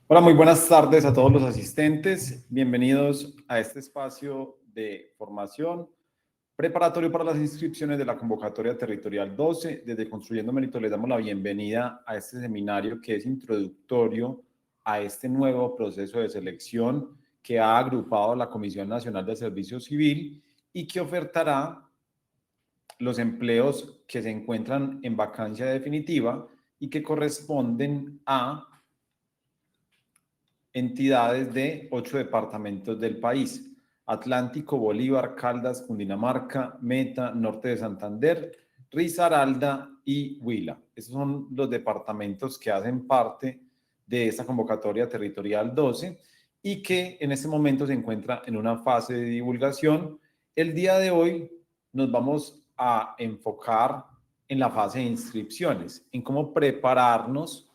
Hola, muy buenas tardes a todos los asistentes. Bienvenidos a este espacio de formación preparatorio para las inscripciones de la convocatoria territorial 12. Desde Construyendo Mérito les damos la bienvenida a este seminario que es introductorio a este nuevo proceso de selección que ha agrupado la Comisión Nacional de Servicio Civil y que ofertará los empleos que se encuentran en vacancia definitiva y que corresponden a entidades de 8 departamentos del país: Atlántico, Bolívar, Caldas, Cundinamarca, Meta, Norte de Santander, Risaralda y Huila. Esos son los departamentos que hacen parte de esta convocatoria territorial 12 y que en este momento se encuentra en una fase de divulgación. El día de hoy nos vamos a enfocar en la fase de inscripciones, en cómo prepararnos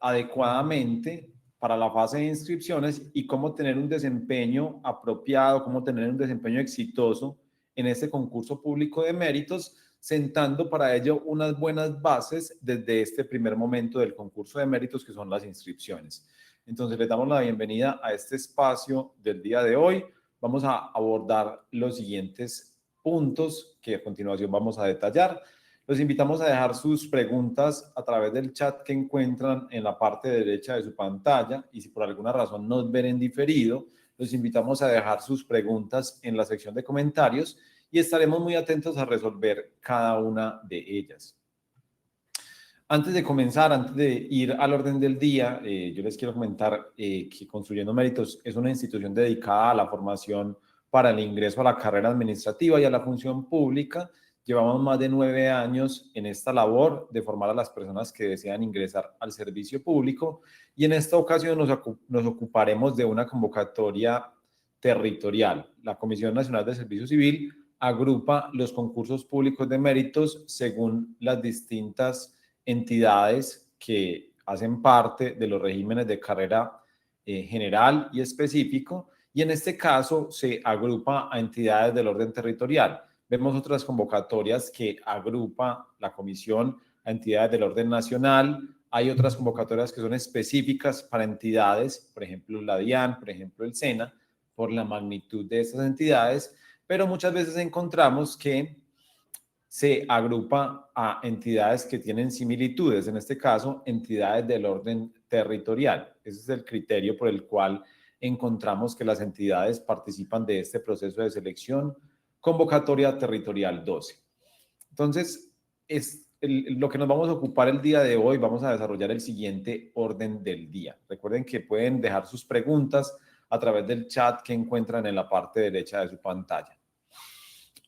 adecuadamente para la fase de inscripciones y cómo tener un desempeño apropiado, cómo tener un desempeño exitoso en este concurso público de méritos, sentando para ello unas buenas bases desde este primer momento del concurso de méritos, que son las inscripciones. Entonces, les damos la bienvenida a este espacio del día de hoy. Vamos a abordar los siguientes puntos que a continuación vamos a detallar. Los invitamos a dejar sus preguntas a través del chat que encuentran en la parte derecha de su pantalla, y si por alguna razón nos ven en diferido, los invitamos a dejar sus preguntas en la sección de comentarios y estaremos muy atentos a resolver cada una de ellas. Antes de comenzar, antes de ir al orden del día, yo les quiero comentar que Construyendo Méritos es una institución dedicada a la formación para el ingreso a la carrera administrativa y a la función pública. Llevamos más de 9 años en esta labor de formar a las personas que desean ingresar al servicio público, y en esta ocasión nos ocuparemos de una convocatoria territorial. La Comisión Nacional de Servicio Civil agrupa los concursos públicos de méritos según las distintas entidades que hacen parte de los regímenes de carrera general y específico, y en este caso se agrupa a entidades del orden territorial. Vemos otras convocatorias que agrupa la comisión a entidades del orden nacional. Hay otras convocatorias que son específicas para entidades, por ejemplo la DIAN, por ejemplo el SENA, por la magnitud de estas entidades, pero muchas veces encontramos que se agrupa a entidades que tienen similitudes, en este caso entidades del orden territorial. Ese es el criterio por el cual encontramos que las entidades participan de este proceso de selección convocatoria territorial 12. Entonces, lo que nos vamos a ocupar el día de hoy. Vamos a desarrollar el siguiente orden del día. Recuerden que pueden dejar sus preguntas a través del chat que encuentran en la parte derecha de su pantalla.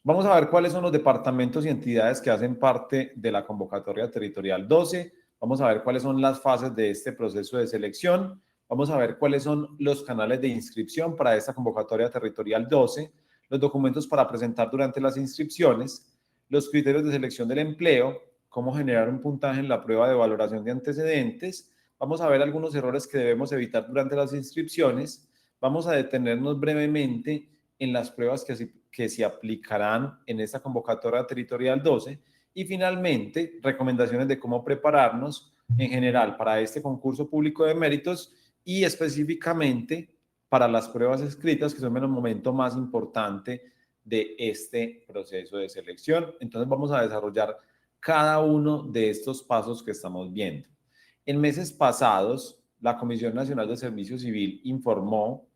Vamos a ver cuáles son los departamentos y entidades que hacen parte de la convocatoria territorial 12. Vamos a ver cuáles son las fases de este proceso de selección. Vamos a ver cuáles son los canales de inscripción para esta convocatoria territorial 12, los documentos para presentar durante las inscripciones, los criterios de selección del empleo, cómo generar un puntaje en la prueba de valoración de antecedentes. Vamos a ver algunos errores que debemos evitar durante las inscripciones. Vamos a detenernos brevemente en las pruebas que se aplicarán en esta convocatoria territorial 12, y finalmente recomendaciones de cómo prepararnos en general para este concurso público de méritos y específicamente para las pruebas escritas, que son el momento más importante de este proceso de selección. Entonces vamos a desarrollar cada uno de estos pasos que estamos viendo. En meses pasados, la Comisión Nacional de Servicio Civil informó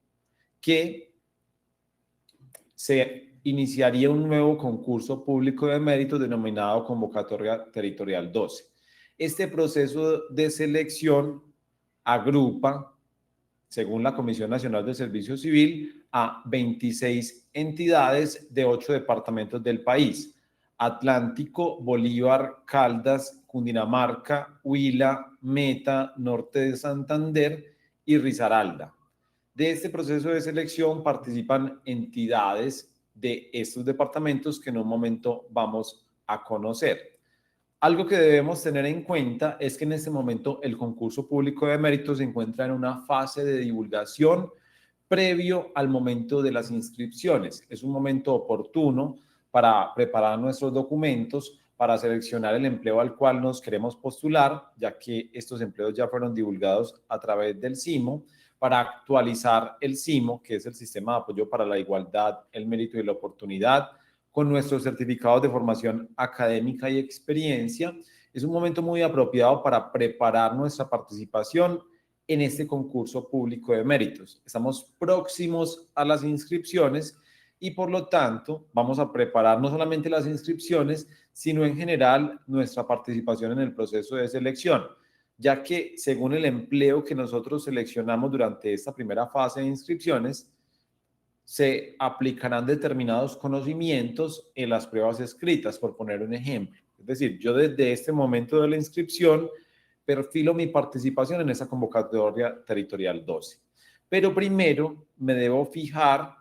que se iniciaría un nuevo concurso público de méritos denominado Convocatoria Territorial 12. Este proceso de selección agrupa, según la Comisión Nacional de Servicio Civil, a 26 entidades de 8 departamentos del país: Atlántico, Bolívar, Caldas, Cundinamarca, Huila, Meta, Norte de Santander y Risaralda. De este proceso de selección participan entidades de estos departamentos que en un momento vamos a conocer. Algo que debemos tener en cuenta es que en este momento el concurso público de méritos se encuentra en una fase de divulgación previo al momento de las inscripciones. Es un momento oportuno para preparar nuestros documentos, para seleccionar el empleo al cual nos queremos postular, ya que estos empleos ya fueron divulgados a través del SIMO, para actualizar el SIMO, que es el Sistema de Apoyo para la Igualdad, el Mérito y la Oportunidad, con nuestros certificados de formación académica y experiencia. Es un momento muy apropiado para preparar nuestra participación en este concurso público de méritos. Estamos próximos a las inscripciones y por lo tanto vamos a preparar no solamente las inscripciones, sino en general nuestra participación en el proceso de selección, ya que según el empleo que nosotros seleccionamos durante esta primera fase de inscripciones, se aplicarán determinados conocimientos en las pruebas escritas, por poner un ejemplo. Es decir, yo desde este momento de la inscripción perfilo mi participación en esa convocatoria territorial 12. Pero primero me debo fijar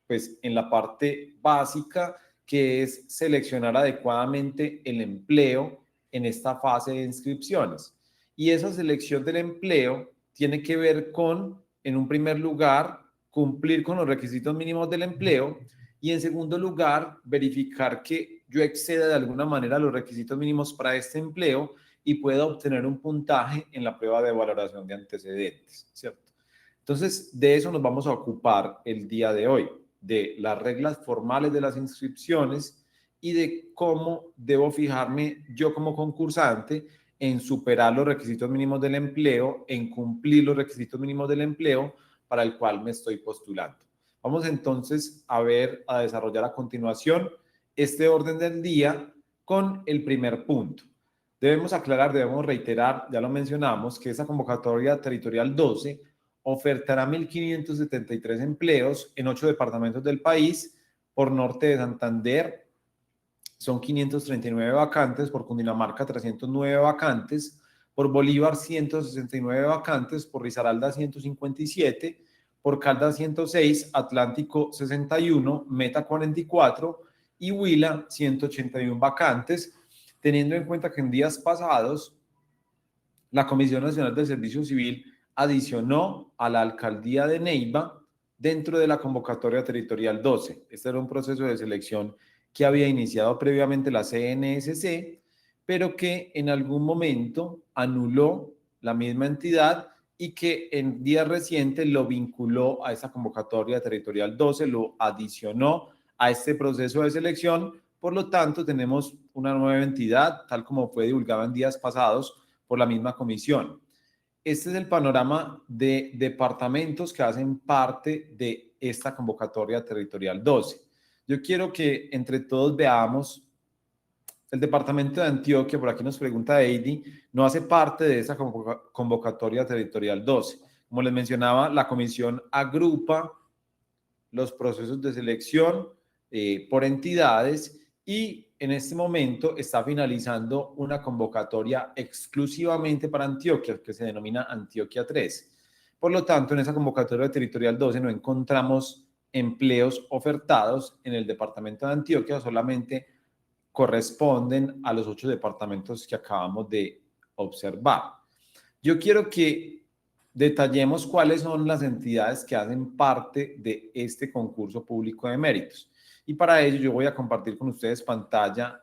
pues, en la parte básica, que es seleccionar adecuadamente el empleo en esta fase de inscripciones. Y esa selección del empleo tiene que ver con, en un primer lugar, cumplir con los requisitos mínimos del empleo y en segundo lugar, verificar que yo exceda de alguna manera los requisitos mínimos para este empleo y pueda obtener un puntaje en la prueba de valoración de antecedentes, ¿cierto? Entonces, de eso nos vamos a ocupar el día de hoy, de las reglas formales de las inscripciones y de cómo debo fijarme yo como concursante en superar los requisitos mínimos del empleo, en cumplir los requisitos mínimos del empleo para el cual me estoy postulando. Vamos entonces a desarrollar a continuación este orden del día con el primer punto. Debemos aclarar, debemos reiterar, ya lo mencionamos, que esa convocatoria territorial 12 ofertará 1.573 empleos en 8 departamentos del país. Por norte de Santander son 539 vacantes, por Cundinamarca 309 vacantes, por Bolívar 169 vacantes, por Risaralda 157, por Caldas 106, Atlántico 61, Meta 44 y Huila 181 vacantes, teniendo en cuenta que en días pasados la Comisión Nacional del Servicio Civil adicionó a la alcaldía de Neiva dentro de la convocatoria territorial 12. Este era un proceso de selección que había iniciado previamente la CNSC, pero que en algún momento anuló la misma entidad y que en días recientes lo vinculó a esa convocatoria territorial 12, lo adicionó a este proceso de selección. Por lo tanto, tenemos una nueva entidad, tal como fue divulgada en días pasados por la misma comisión. Este es el panorama de departamentos que hacen parte de esta convocatoria territorial 12. Yo quiero que entre todos veamos el departamento de Antioquia, por aquí nos pregunta Heidi, no hace parte de esa convocatoria territorial 12. Como les mencionaba, la comisión agrupa los procesos de selección por entidades y en este momento está finalizando una convocatoria exclusivamente para Antioquia, que se denomina Antioquia 3. Por lo tanto, en esa convocatoria territorial 12 no encontramos empleos ofertados en el departamento de Antioquia, solamente corresponden a los 8 departamentos que acabamos de observar. Yo quiero que detallemos cuáles son las entidades que hacen parte de este concurso público de méritos. Y para ello yo voy a compartir con ustedes pantalla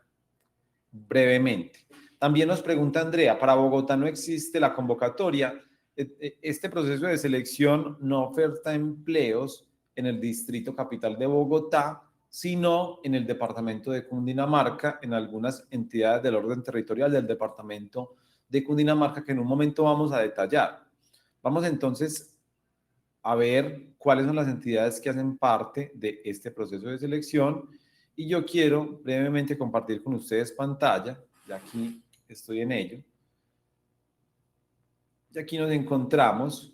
brevemente. También nos pregunta Andrea, para Bogotá no existe la convocatoria. Este proceso de selección no oferta empleos en el distrito capital de Bogotá, sino en el departamento de Cundinamarca, en algunas entidades del orden territorial del departamento de Cundinamarca que en un momento vamos a detallar. Vamos entonces a ver cuáles son las entidades que hacen parte de este proceso de selección y yo quiero brevemente compartir con ustedes pantalla, ya aquí estoy en ello. Y aquí nos encontramos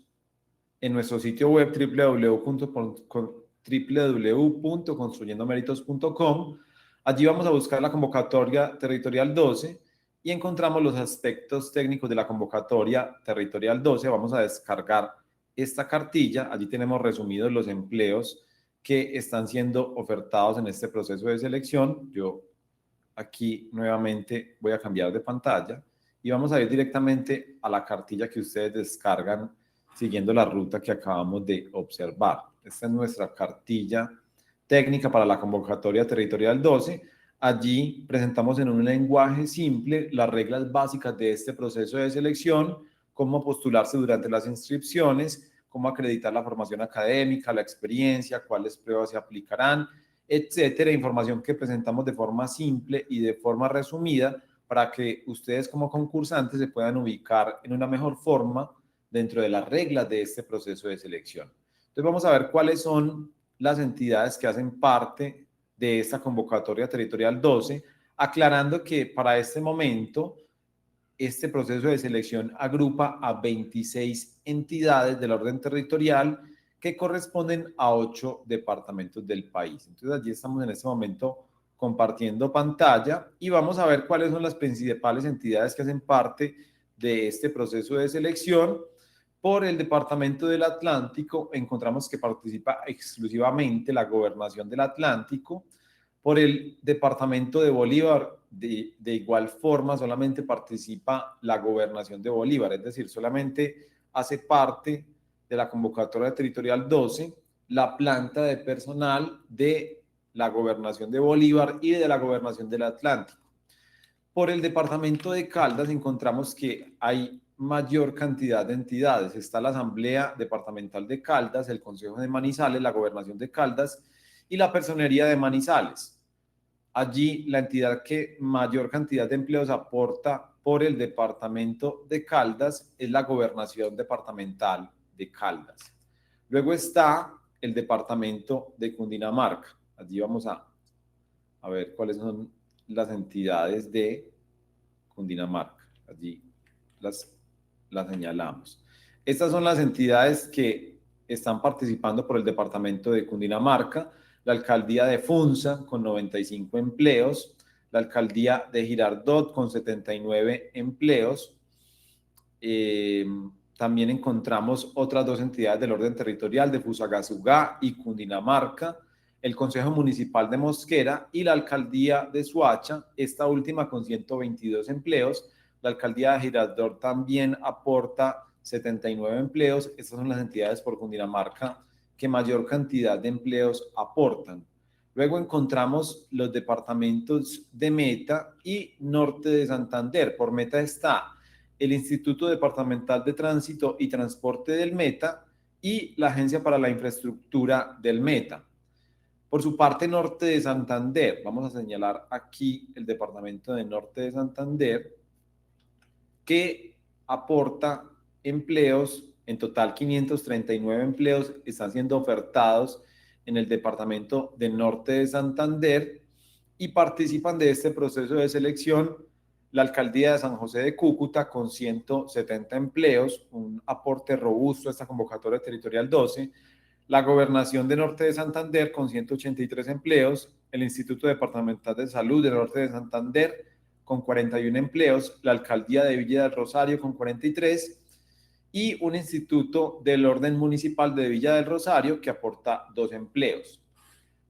en nuestro sitio web www.construyendomeritos.com. Allí vamos a buscar la convocatoria territorial 12 y encontramos los aspectos técnicos de la convocatoria territorial 12. Vamos a descargar esta cartilla. Allí tenemos resumidos los empleos que están siendo ofertados en este proceso de selección. Yo aquí nuevamente voy a cambiar de pantalla y vamos a ir directamente a la cartilla que ustedes descargan siguiendo la ruta que acabamos de observar. Esta es nuestra cartilla técnica para la convocatoria territorial 12. Allí presentamos en un lenguaje simple las reglas básicas de este proceso de selección, cómo postularse durante las inscripciones, cómo acreditar la formación académica, la experiencia, cuáles pruebas se aplicarán, etcétera. Información que presentamos de forma simple y de forma resumida para que ustedes como concursantes se puedan ubicar en una mejor forma dentro de las reglas de este proceso de selección. Entonces vamos a ver cuáles son las entidades que hacen parte de esta convocatoria territorial 12, aclarando que para este momento este proceso de selección agrupa a 26 entidades del orden territorial que corresponden a 8 departamentos del país. Entonces allí estamos en este momento compartiendo pantalla y vamos a ver cuáles son las principales entidades que hacen parte de este proceso de selección. Por el Departamento del Atlántico encontramos que participa exclusivamente la Gobernación del Atlántico. Por el Departamento de Bolívar, de igual forma, solamente participa la Gobernación de Bolívar, es decir, solamente hace parte de la convocatoria territorial 12 la planta de personal de la Gobernación de Bolívar y de la Gobernación del Atlántico. Por el departamento de Caldas encontramos que hay mayor cantidad de entidades. Está la Asamblea Departamental de Caldas, el Consejo de Manizales, la Gobernación de Caldas y la Personería de Manizales. Allí la entidad que mayor cantidad de empleos aporta por el departamento de Caldas es la Gobernación Departamental de Caldas. Luego está el departamento de Cundinamarca. Allí vamos a ver cuáles son las entidades de Cundinamarca. Allí las señalamos. Estas son las entidades que están participando por el departamento de Cundinamarca: la alcaldía de Funza con 95 empleos, la alcaldía de Girardot con 79 empleos. También encontramos otras dos entidades del orden territorial de Fusagasugá y Cundinamarca, el Consejo Municipal de Mosquera y la Alcaldía de Soacha, esta última con 122 empleos. La Alcaldía de Girardot también aporta 79 empleos. Estas son las entidades por Cundinamarca que mayor cantidad de empleos aportan. Luego encontramos los departamentos de Meta y Norte de Santander. Por Meta está el Instituto Departamental de Tránsito y Transporte del Meta y la Agencia para la Infraestructura del Meta. Por su parte, Norte de Santander, vamos a señalar aquí el departamento de Norte de Santander, que aporta empleos, en total 539 empleos están siendo ofertados en el departamento de Norte de Santander y participan de este proceso de selección la alcaldía de San José de Cúcuta con 170 empleos, un aporte robusto a esta convocatoria territorial 12, la gobernación de Norte de Santander con 183 empleos, el Instituto Departamental de Salud de Norte de Santander con 41 empleos, la alcaldía de Villa del Rosario con 43 y un instituto del orden municipal de Villa del Rosario que aporta 2 empleos.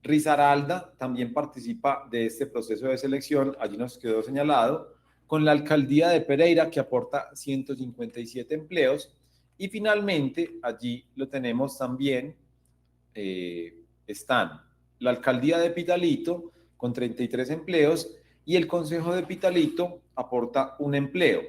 Risaralda también participa de este proceso de selección, allí nos quedó señalado, con la alcaldía de Pereira que aporta 157 empleos y finalmente allí lo tenemos también, están la alcaldía de Pitalito con 33 empleos y el Consejo de Pitalito aporta un empleo.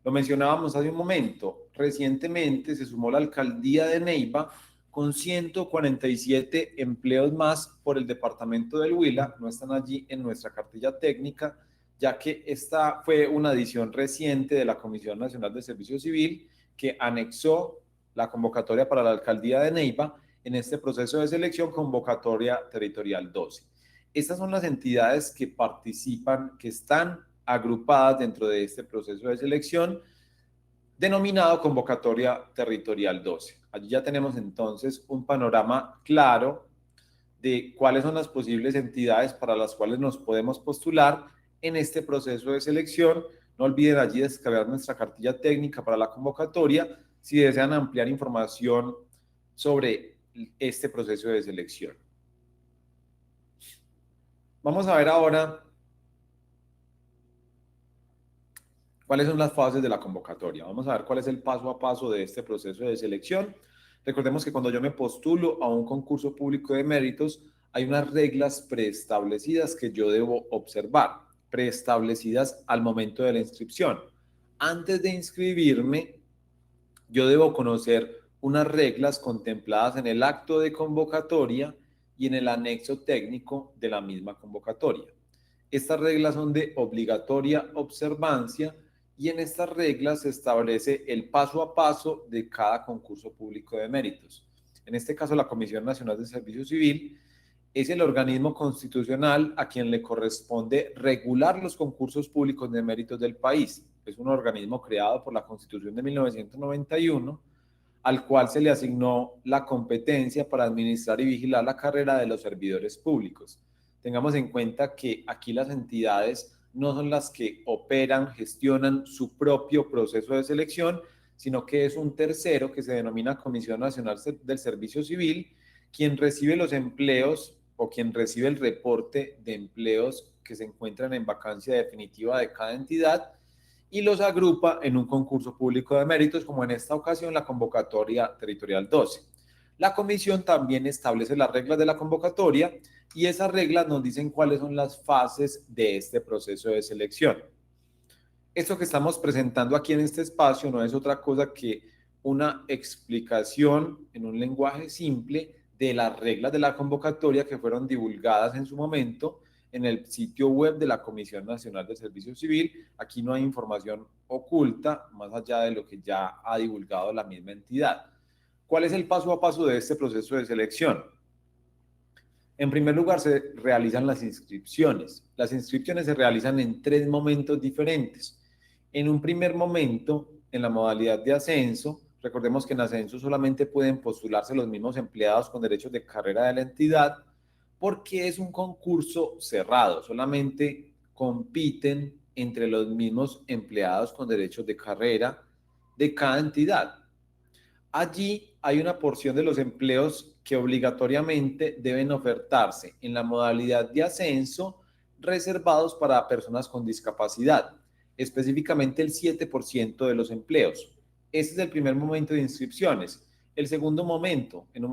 Lo mencionábamos hace un momento, recientemente se sumó la alcaldía de Neiva con 147 empleos más por el departamento del Huila, no están allí en nuestra cartilla técnica, ya que esta fue una adición reciente de la Comisión Nacional de Servicio Civil que anexó la convocatoria para la alcaldía de Neiva en este proceso de selección convocatoria territorial 12. Estas son las entidades que participan, que están agrupadas dentro de este proceso de selección denominado convocatoria territorial 12. Allí ya tenemos entonces un panorama claro de cuáles son las posibles entidades para las cuales nos podemos postular en este proceso de selección. No olviden allí descargar nuestra cartilla técnica para la convocatoria si desean ampliar información sobre este proceso de selección. Vamos a ver ahora cuáles son las fases de la convocatoria. Vamos a ver cuál es el paso a paso de este proceso de selección. Recordemos que cuando yo me postulo a un concurso público de méritos, hay unas reglas preestablecidas que yo debo observar, preestablecidas al momento de la inscripción. Antes de inscribirme, yo debo conocer unas reglas contempladas en el acto de convocatoria y en el anexo técnico de la misma convocatoria. Estas reglas son de obligatoria observancia y en estas reglas se establece el paso a paso de cada concurso público de méritos. En este caso, la Comisión Nacional de Servicio Civil es el organismo constitucional a quien le corresponde regular los concursos públicos de méritos del país. Es un organismo creado por la Constitución de 1991, al cual se le asignó la competencia para administrar y vigilar la carrera de los servidores públicos. Tengamos en cuenta que aquí las entidades no son las que operan, gestionan su propio proceso de selección, sino que es un tercero que se denomina Comisión Nacional del Servicio Civil, quien recibe los empleos o quien recibe el reporte de empleos que se encuentran en vacancia definitiva de cada entidad y los agrupa en un concurso público de méritos, como en esta ocasión la convocatoria territorial 12. La comisión también establece las reglas de la convocatoria y esas reglas nos dicen cuáles son las fases de este proceso de selección. Esto que estamos presentando aquí en este espacio no es otra cosa que una explicación en un lenguaje simple de las reglas de la convocatoria que fueron divulgadas en su momento en el sitio web de la Comisión Nacional de Servicio Civil. Aquí no hay información oculta, más allá de lo que ya ha divulgado la misma entidad. ¿Cuál es el paso a paso de este proceso de selección? En primer lugar, se realizan las inscripciones. Las inscripciones se realizan en 3 momentos diferentes. En un primer momento, en la modalidad de ascenso, recordemos que en ascenso solamente pueden postularse los mismos empleados con derechos de carrera de la entidad, porque es un concurso cerrado, solamente compiten entre los mismos empleados con derechos de carrera de cada entidad. Allí hay una porción de los empleos que obligatoriamente deben ofertarse en la modalidad de ascenso reservados para personas con discapacidad, específicamente el 7% de los empleos. Este es el primer momento de inscripciones. El segundo momento, en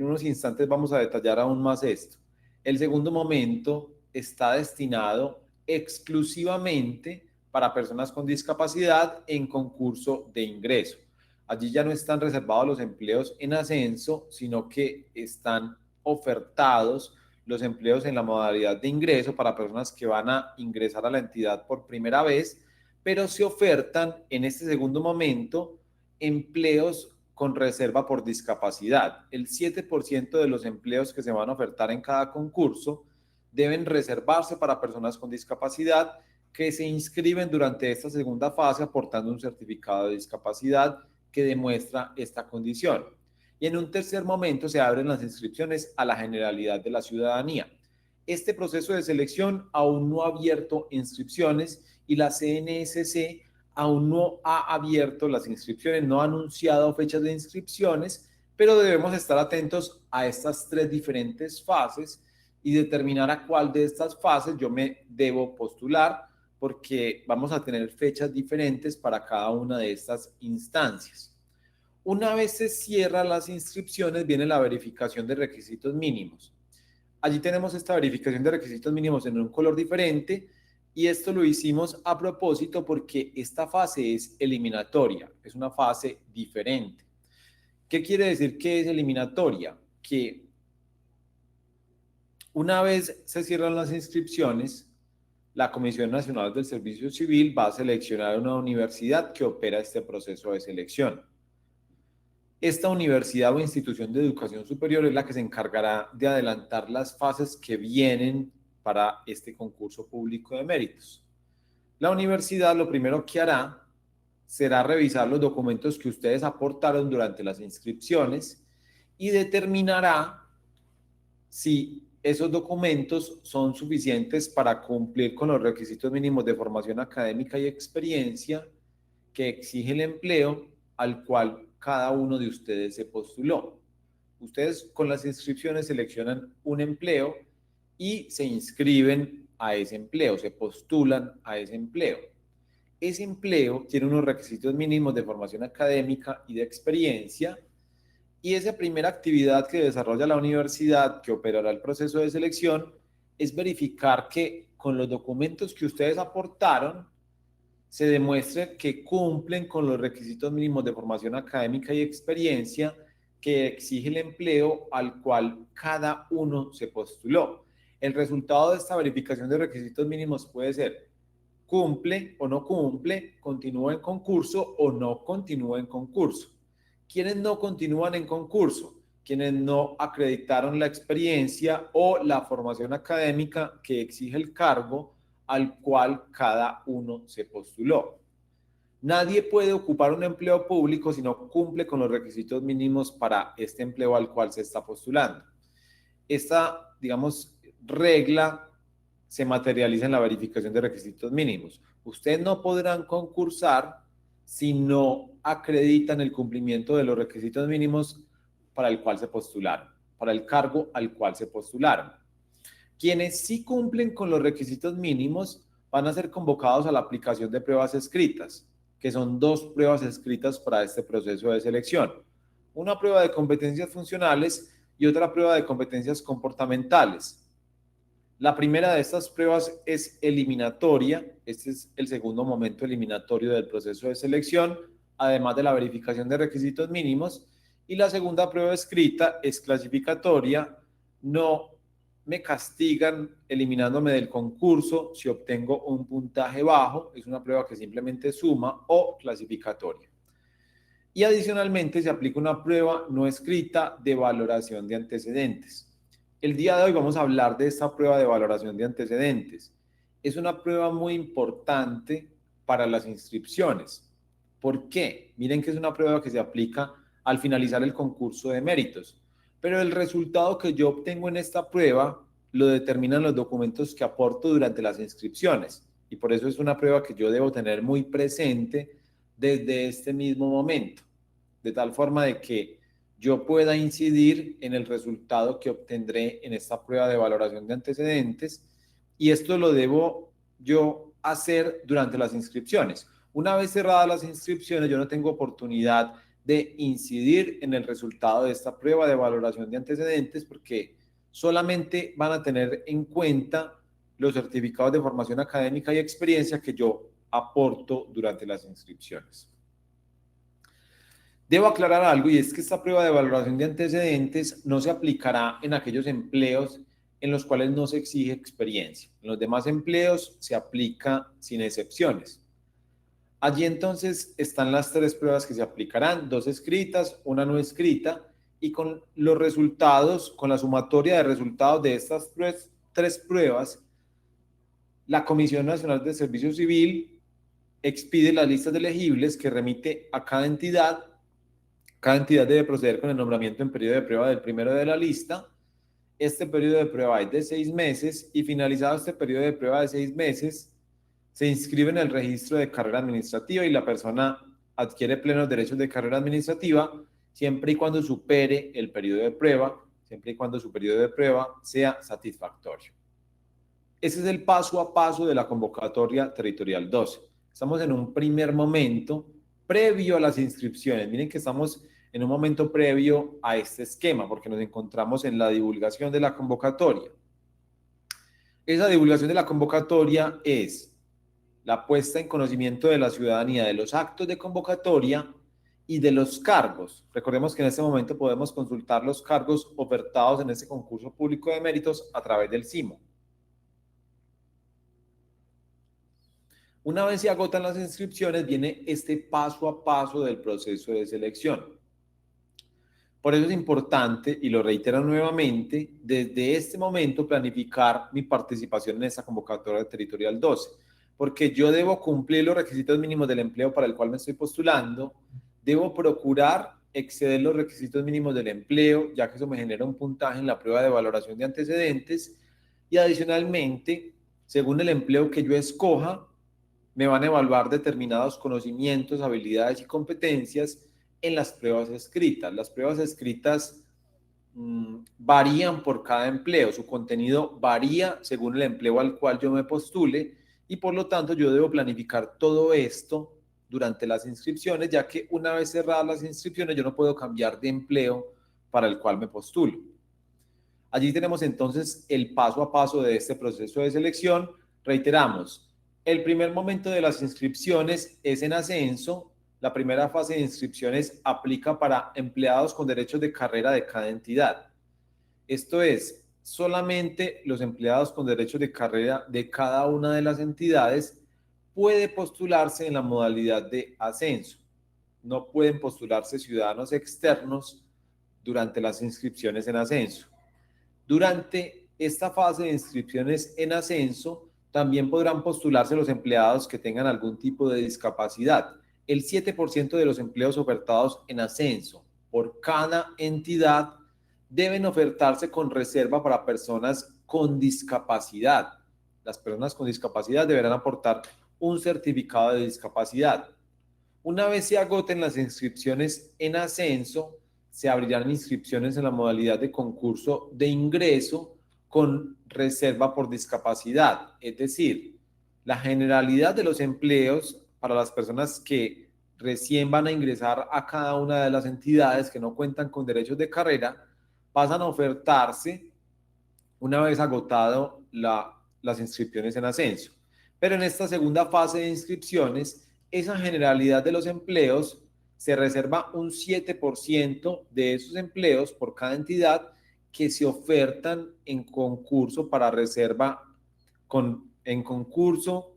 unos instantes vamos a detallar aún más esto. El segundo momento está destinado exclusivamente para personas con discapacidad en concurso de ingreso. Allí ya no están reservados los empleos en ascenso, sino que están ofertados los empleos en la modalidad de ingreso para personas que van a ingresar a la entidad por primera vez, pero se ofertan en este segundo momento empleos con reserva por discapacidad. El 7% de los empleos que se van a ofertar en cada concurso deben reservarse para personas con discapacidad que se inscriben durante esta segunda fase aportando un certificado de discapacidad que demuestra esta condición. Y en un tercer momento se abren las inscripciones a la generalidad de la ciudadanía. Este proceso de selección aún no ha abierto inscripciones y la CNSC aún no ha abierto las inscripciones, no ha anunciado fechas de inscripciones, pero debemos estar atentos a estas 3 diferentes fases y determinar a cuál de estas fases yo me debo postular, porque vamos a tener fechas diferentes para cada una de estas instancias. Una vez se cierran las inscripciones, viene la verificación de requisitos mínimos. Allí tenemos esta verificación de requisitos mínimos en un color diferente y esto lo hicimos a propósito porque esta fase es eliminatoria, es una fase diferente. ¿Qué quiere decir que es eliminatoria? Que una vez se cierran las inscripciones, la Comisión Nacional del Servicio Civil va a seleccionar una universidad que opera este proceso de selección. Esta universidad o institución de educación superior es la que se encargará de adelantar las fases que vienen para este concurso público de méritos. La universidad lo primero que hará será revisar los documentos que ustedes aportaron durante las inscripciones y determinará si esos documentos son suficientes para cumplir con los requisitos mínimos de formación académica y experiencia que exige el empleo al cual cada uno de ustedes se postuló. Ustedes con las inscripciones seleccionan un empleo y se inscriben a ese empleo, se postulan a ese empleo. Ese empleo tiene unos requisitos mínimos de formación académica y de experiencia Y esa primera actividad que desarrolla la universidad, que operará el proceso de selección, es verificar que con los documentos que ustedes aportaron se demuestre que cumplen con los requisitos mínimos de formación académica y experiencia que exige el empleo al cual cada uno se postuló. El resultado de esta verificación de requisitos mínimos puede ser cumple o no cumple, continúa en concurso o no continúa en concurso. ¿Quiénes no continúan en concurso? Quienes no acreditaron la experiencia o la formación académica que exige el cargo al cual cada uno se postuló. Nadie puede ocupar un empleo público si no cumple con los requisitos mínimos para este empleo al cual se está postulando. Esta, digamos, regla se materializa en la verificación de requisitos mínimos. Ustedes no podrán concursar si no acreditan el cumplimiento de los requisitos mínimos para el cual se postularon, para el cargo al cual se postularon. Quienes sí cumplen con los requisitos mínimos van a ser convocados a la aplicación de pruebas escritas, que son 2 pruebas escritas para este proceso de selección. Una prueba de competencias funcionales y otra prueba de competencias comportamentales. La primera de estas pruebas es eliminatoria. Este es el segundo momento eliminatorio del proceso de selección, además de la verificación de requisitos mínimos. Y la segunda prueba escrita es clasificatoria. No me castigan eliminándome del concurso si obtengo un puntaje bajo. Es una prueba que simplemente suma, o clasificatoria. Y adicionalmente se aplica una prueba no escrita de valoración de antecedentes. El día de hoy vamos a hablar de esta prueba de valoración de antecedentes. Es una prueba muy importante para las inscripciones. ¿Por qué? Miren que es una prueba que se aplica al finalizar el concurso de méritos. Pero el resultado que yo obtengo en esta prueba lo determinan los documentos que aporto durante las inscripciones. Y por eso es una prueba que yo debo tener muy presente desde este mismo momento, de tal forma de que yo pueda incidir en el resultado que obtendré en esta prueba de valoración de antecedentes, y esto lo debo yo hacer durante las inscripciones. Una vez cerradas las inscripciones, yo no tengo oportunidad de incidir en el resultado de esta prueba de valoración de antecedentes, porque solamente van a tener en cuenta los certificados de formación académica y experiencia que yo aporto durante las inscripciones. Debo aclarar algo, y es que esta prueba de valoración de antecedentes no se aplicará en aquellos empleos en los cuales no se exige experiencia. En los demás empleos se aplica sin excepciones. Allí entonces están las 3 pruebas que se aplicarán, 2 escritas, una no escrita, y con los resultados, con la sumatoria de resultados de estas 3 pruebas, la Comisión Nacional de Servicio Civil expide las listas de elegibles que remite a cada entidad. Cada entidad debe proceder con el nombramiento en periodo de prueba del primero de la lista. Este periodo de prueba es de 6 meses, y finalizado este periodo de prueba de 6 meses, se inscribe en el registro de carrera administrativa y la persona adquiere plenos derechos de carrera administrativa siempre y cuando supere el periodo de prueba, siempre y cuando su periodo de prueba sea satisfactorio. Ese es el paso a paso de la convocatoria territorial 12. Estamos en un primer momento previo a las inscripciones. Miren que estamos en un momento previo a este esquema, porque nos encontramos en la divulgación de la convocatoria. Esa divulgación de la convocatoria es la puesta en conocimiento de la ciudadanía de los actos de convocatoria y de los cargos. Recordemos que en este momento podemos consultar los cargos ofertados en este concurso público de méritos a través del SIMO. Una vez se agotan las inscripciones, viene este paso a paso del proceso de selección. Por eso es importante, y lo reitero nuevamente, desde este momento planificar mi participación en esta convocatoria territorial 12, porque yo debo cumplir los requisitos mínimos del empleo para el cual me estoy postulando, debo procurar exceder los requisitos mínimos del empleo, ya que eso me genera un puntaje en la prueba de valoración de antecedentes, y adicionalmente, según el empleo que yo escoja, me van a evaluar determinados conocimientos, habilidades y competencias en las pruebas escritas. Las pruebas escritas varían por cada empleo, su contenido varía según el empleo al cual yo me postule, y por lo tanto yo debo planificar todo esto durante las inscripciones, ya que una vez cerradas las inscripciones yo no puedo cambiar de empleo para el cual me postulo. Allí tenemos entonces el paso a paso de este proceso de selección. Reiteramos, el primer momento de las inscripciones es en ascenso. La primera fase de inscripciones aplica para empleados con derechos de carrera de cada entidad. Esto es, solamente los empleados con derechos de carrera de cada una de las entidades puede postularse en la modalidad de ascenso. No pueden postularse ciudadanos externos durante las inscripciones en ascenso. Durante esta fase de inscripciones en ascenso, también podrán postularse los empleados que tengan algún tipo de discapacidad. El 7% de los empleos ofertados en ascenso por cada entidad deben ofertarse con reserva para personas con discapacidad. Las personas con discapacidad deberán aportar un certificado de discapacidad. Una vez se agoten las inscripciones en ascenso, se abrirán inscripciones en la modalidad de concurso de ingreso con reserva por discapacidad. Es decir, la generalidad de los empleos para las personas que recién van a ingresar a cada una de las entidades que no cuentan con derechos de carrera pasan a ofertarse una vez agotado las inscripciones en ascenso. Pero en esta segunda fase de inscripciones, esa generalidad de los empleos se reserva un 7% de esos empleos por cada entidad que se ofertan en concurso para reserva, en concurso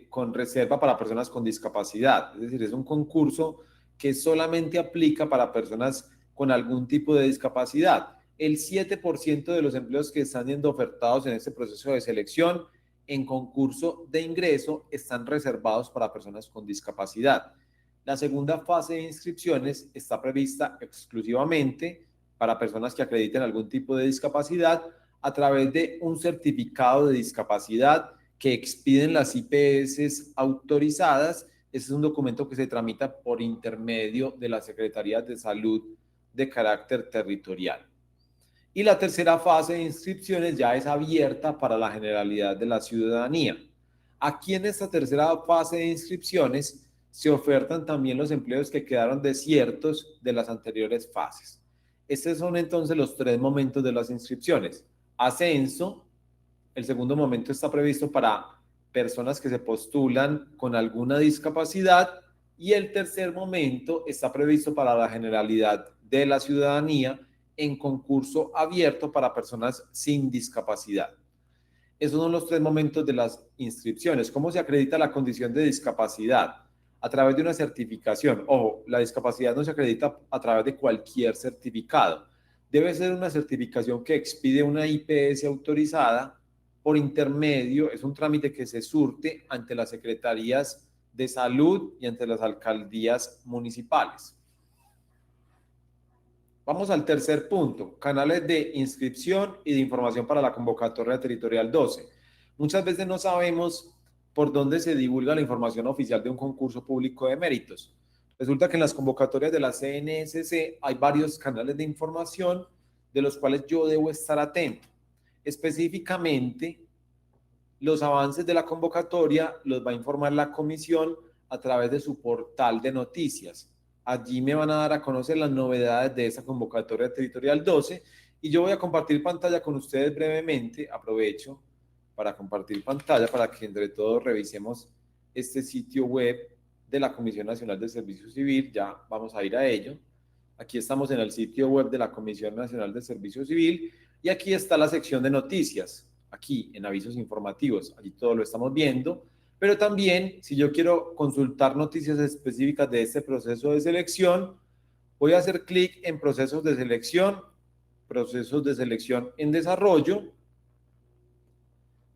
con reserva para personas con discapacidad. Es decir, es un concurso que solamente aplica para personas con algún tipo de discapacidad. El 7% de los empleos que están siendo ofertados en este proceso de selección en concurso de ingreso están reservados para personas con discapacidad. La segunda fase de inscripciones está prevista exclusivamente para personas que acrediten algún tipo de discapacidad a través de un certificado de discapacidad que expiden las IPS autorizadas. Este es un documento que se tramita por intermedio de las Secretarías de Salud de carácter territorial. Y la tercera fase de inscripciones ya es abierta para la generalidad de la ciudadanía. Aquí en esta tercera fase de inscripciones se ofertan también los empleos que quedaron desiertos de las anteriores fases. Estos son entonces los tres momentos de las inscripciones. Ascenso, el segundo momento está previsto para personas que se postulan con alguna discapacidad y el tercer momento está previsto para la generalidad de la ciudadanía en concurso abierto para personas sin discapacidad. Esos son los tres momentos de las inscripciones. ¿Cómo se acredita la condición de discapacidad? A través de una certificación. Ojo, la discapacidad no se acredita a través de cualquier certificado. Debe ser una certificación que expide una IPS autorizada por intermedio, es un trámite que se surte ante las secretarías de salud y ante las alcaldías municipales. Vamos al tercer punto, canales de inscripción y de información para la convocatoria territorial 12. Muchas veces no sabemos por dónde se divulga la información oficial de un concurso público de méritos. Resulta que en las convocatorias de la CNSC hay varios canales de información de los cuales yo debo estar atento. Específicamente, los avances de la convocatoria los va a informar la comisión a través de su portal de noticias. Allí me van a dar a conocer las novedades de esta convocatoria territorial 12 y yo voy a compartir pantalla con ustedes brevemente. Aprovecho para compartir pantalla para que entre todos revisemos este sitio web de la Comisión Nacional de Servicio Civil. Ya vamos a ir a ello. Aquí estamos en el sitio web de la Comisión Nacional de Servicio Civil y aquí está la sección de noticias, aquí en avisos informativos, allí todo lo estamos viendo, pero también si yo quiero consultar noticias específicas de este proceso de selección, voy a hacer clic en procesos de selección en desarrollo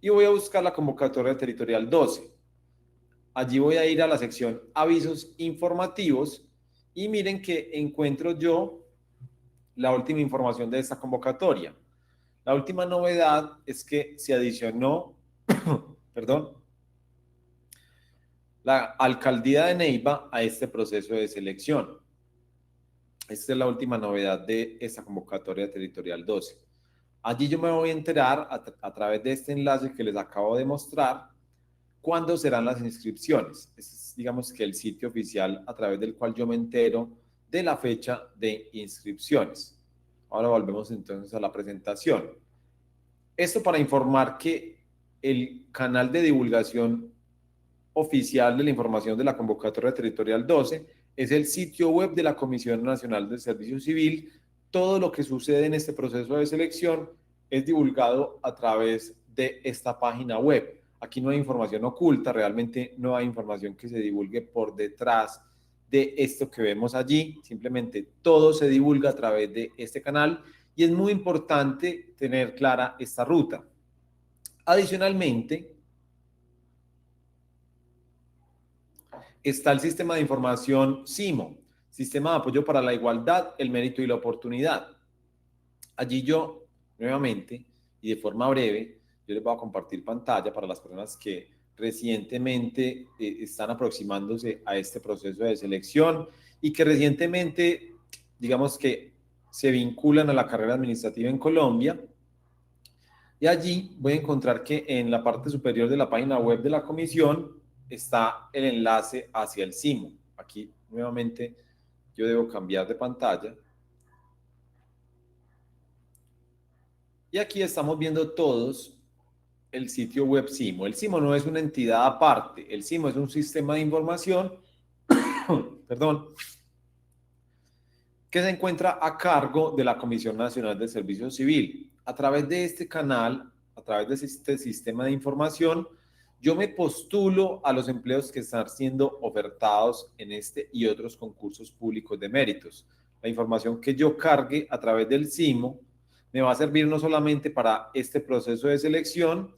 y voy a buscar la convocatoria territorial 12. Allí voy a ir a la sección avisos informativos y miren que encuentro yo la última información de esta convocatoria. La última novedad es que se adicionó, la alcaldía de Neiva a este proceso de selección. Esta es la última novedad de esta convocatoria territorial 12. Allí yo me voy a enterar a través de este enlace que les acabo de mostrar ¿cuándo serán las inscripciones? Este es, digamos que el sitio oficial a través del cual yo me entero de la fecha de inscripciones. Ahora volvemos entonces a la presentación. Esto para informar que el canal de divulgación oficial de la información de la convocatoria territorial 12 es el sitio web de la Comisión Nacional del Servicio Civil. Todo lo que sucede en este proceso de selección es divulgado a través de esta página web. Aquí no hay información oculta, realmente no hay información que se divulgue por detrás de esto que vemos allí, simplemente todo se divulga a través de este canal y es muy importante tener clara esta ruta. Adicionalmente, está el sistema de información SIMO, Sistema de Apoyo para la Igualdad, el Mérito y la Oportunidad. Allí yo, nuevamente, y de forma breve, yo les voy a compartir pantalla para las personas que recientemente están aproximándose a este proceso de selección y que recientemente, digamos que se vinculan a la carrera administrativa en Colombia. Y allí voy a encontrar que en la parte superior de la página web de la comisión está el enlace hacia el SIMO. Aquí nuevamente yo debo cambiar de pantalla. Y aquí estamos viendo todos el sitio web SIMO. El SIMO no es una entidad aparte. El SIMO es un sistema de información, perdón, que se encuentra a cargo de la Comisión Nacional del Servicio Civil. A través de este canal, a través de este sistema de información, yo me postulo a los empleos que están siendo ofertados en este y otros concursos públicos de méritos. La información que yo cargue a través del SIMO me va a servir no solamente para este proceso de selección,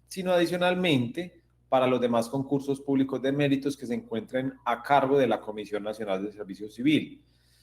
sino adicionalmente para los demás concursos públicos de méritos que se encuentren a cargo de la Comisión Nacional del Servicio Civil.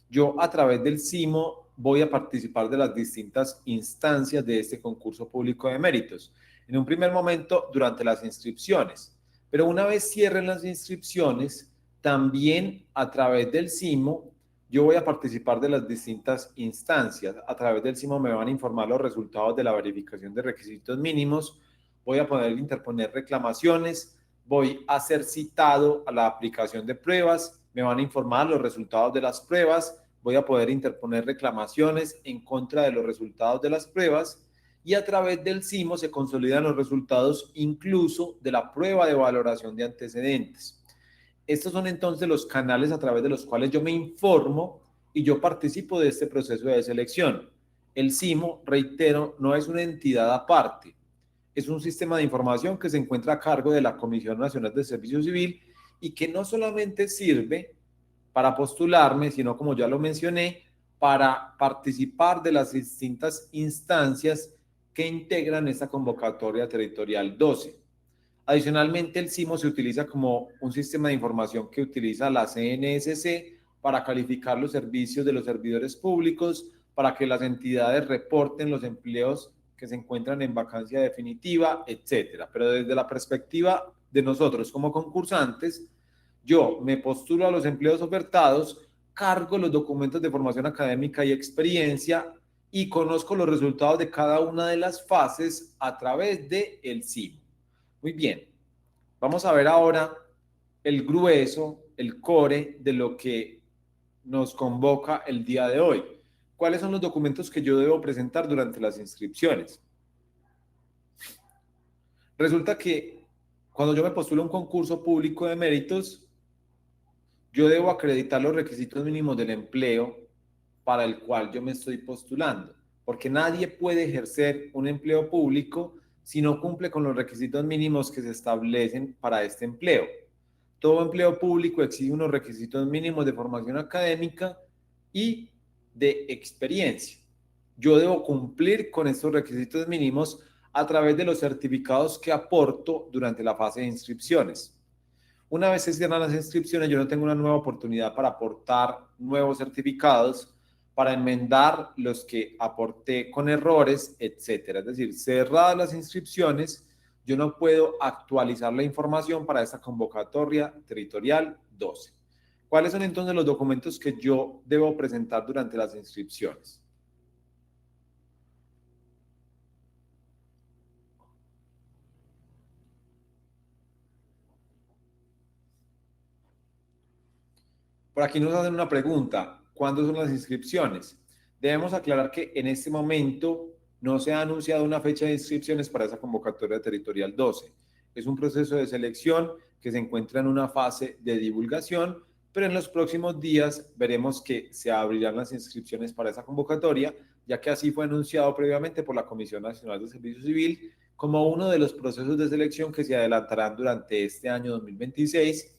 Yo a través del SIMO voy a participar de las distintas instancias de este concurso público de méritos. En un primer momento, durante las inscripciones. Pero una vez cierren las inscripciones, también a través del SIMO, yo voy a participar de las distintas instancias. A través del SIMO me van a informar los resultados de la verificación de requisitos mínimos, voy a poder interponer reclamaciones, voy a ser citado a la aplicación de pruebas, me van a informar los resultados de las pruebas, voy a poder interponer reclamaciones en contra de los resultados de las pruebas y a través del SIMO se consolidan los resultados incluso de la prueba de valoración de antecedentes. Estos son entonces los canales a través de los cuales yo me informo y yo participo de este proceso de selección. El SIMO, reitero, no es una entidad aparte, es un sistema de información que se encuentra a cargo de la Comisión Nacional de Servicio Civil y que no solamente sirve para postularme, sino como ya lo mencioné, para participar de las distintas instancias que integran esta convocatoria territorial 12. Adicionalmente, el SIMO se utiliza como un sistema de información que utiliza la CNSC para calificar los servicios de los servidores públicos, para que las entidades reporten los empleos que se encuentran en vacancia definitiva, etcétera. Pero desde la perspectiva de nosotros como concursantes, yo me postulo a los empleos ofertados, cargo los documentos de formación académica y experiencia y conozco los resultados de cada una de las fases a través del SIMO. Muy bien, vamos a ver ahora el grueso, el core de lo que nos convoca el día de hoy. ¿Cuáles son los documentos que yo debo presentar durante las inscripciones? Resulta que cuando yo me postulo a un concurso público de méritos, yo debo acreditar los requisitos mínimos del empleo para el cual yo me estoy postulando, porque nadie puede ejercer un empleo público si no cumple con los requisitos mínimos que se establecen para este empleo. Todo empleo público exige unos requisitos mínimos de formación académica y de experiencia. Yo debo cumplir con estos requisitos mínimos a través de los certificados que aporto durante la fase de inscripciones. Una vez se cierran las inscripciones, yo no tengo una nueva oportunidad para aportar nuevos certificados, para enmendar los que aporté con errores, etcétera. Es decir, cerradas las inscripciones, yo no puedo actualizar la información para esta convocatoria territorial 12. ¿Cuáles son entonces los documentos que yo debo presentar durante las inscripciones? Por aquí nos hacen una pregunta. ¿Cuándo son las inscripciones? Debemos aclarar que en este momento no se ha anunciado una fecha de inscripciones para esa convocatoria territorial 12. Es un proceso de selección que se encuentra en una fase de divulgación, pero en los próximos días veremos que se abrirán las inscripciones para esa convocatoria, ya que así fue anunciado previamente por la Comisión Nacional de Servicio Civil como uno de los procesos de selección que se adelantarán durante este año 2026,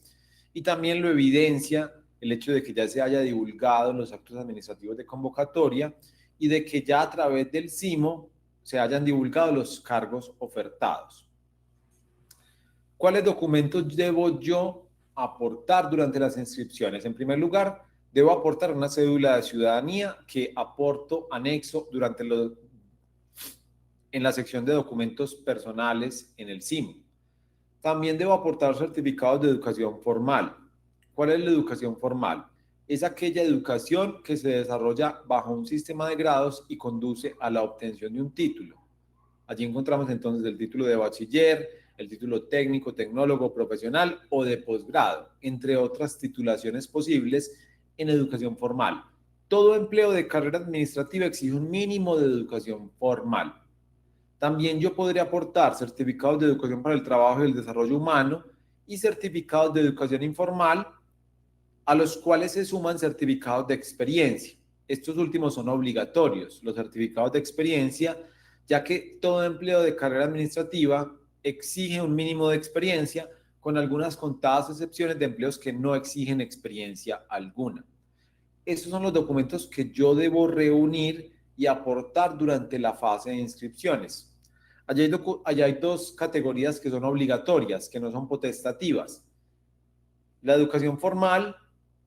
y también lo evidencia el hecho de que ya se haya divulgado los actos administrativos de convocatoria y de que ya a través del CIMO se hayan divulgado los cargos ofertados. ¿Cuáles documentos debo yo aportar durante las inscripciones? En primer lugar, debo aportar una cédula de ciudadanía que aporto anexo en la sección de documentos personales en el CIMO. También debo aportar certificados de educación formal. ¿Cuál es la educación formal? Es aquella educación que se desarrolla bajo un sistema de grados y conduce a la obtención de un título. Allí encontramos entonces el título de bachiller, el título técnico, tecnólogo, profesional o de posgrado, entre otras titulaciones posibles en educación formal. Todo empleo de carrera administrativa exige un mínimo de educación formal. También yo podría aportar certificados de educación para el trabajo y el desarrollo humano y certificados de educación informal, a los cuales se suman certificados de experiencia. Estos últimos son obligatorios, los certificados de experiencia, ya que todo empleo de carrera administrativa exige un mínimo de experiencia, con algunas contadas excepciones de empleos que no exigen experiencia alguna. Estos son los documentos que yo debo reunir y aportar durante la fase de inscripciones. Allá hay dos categorías que son obligatorias, que no son potestativas: la educación formal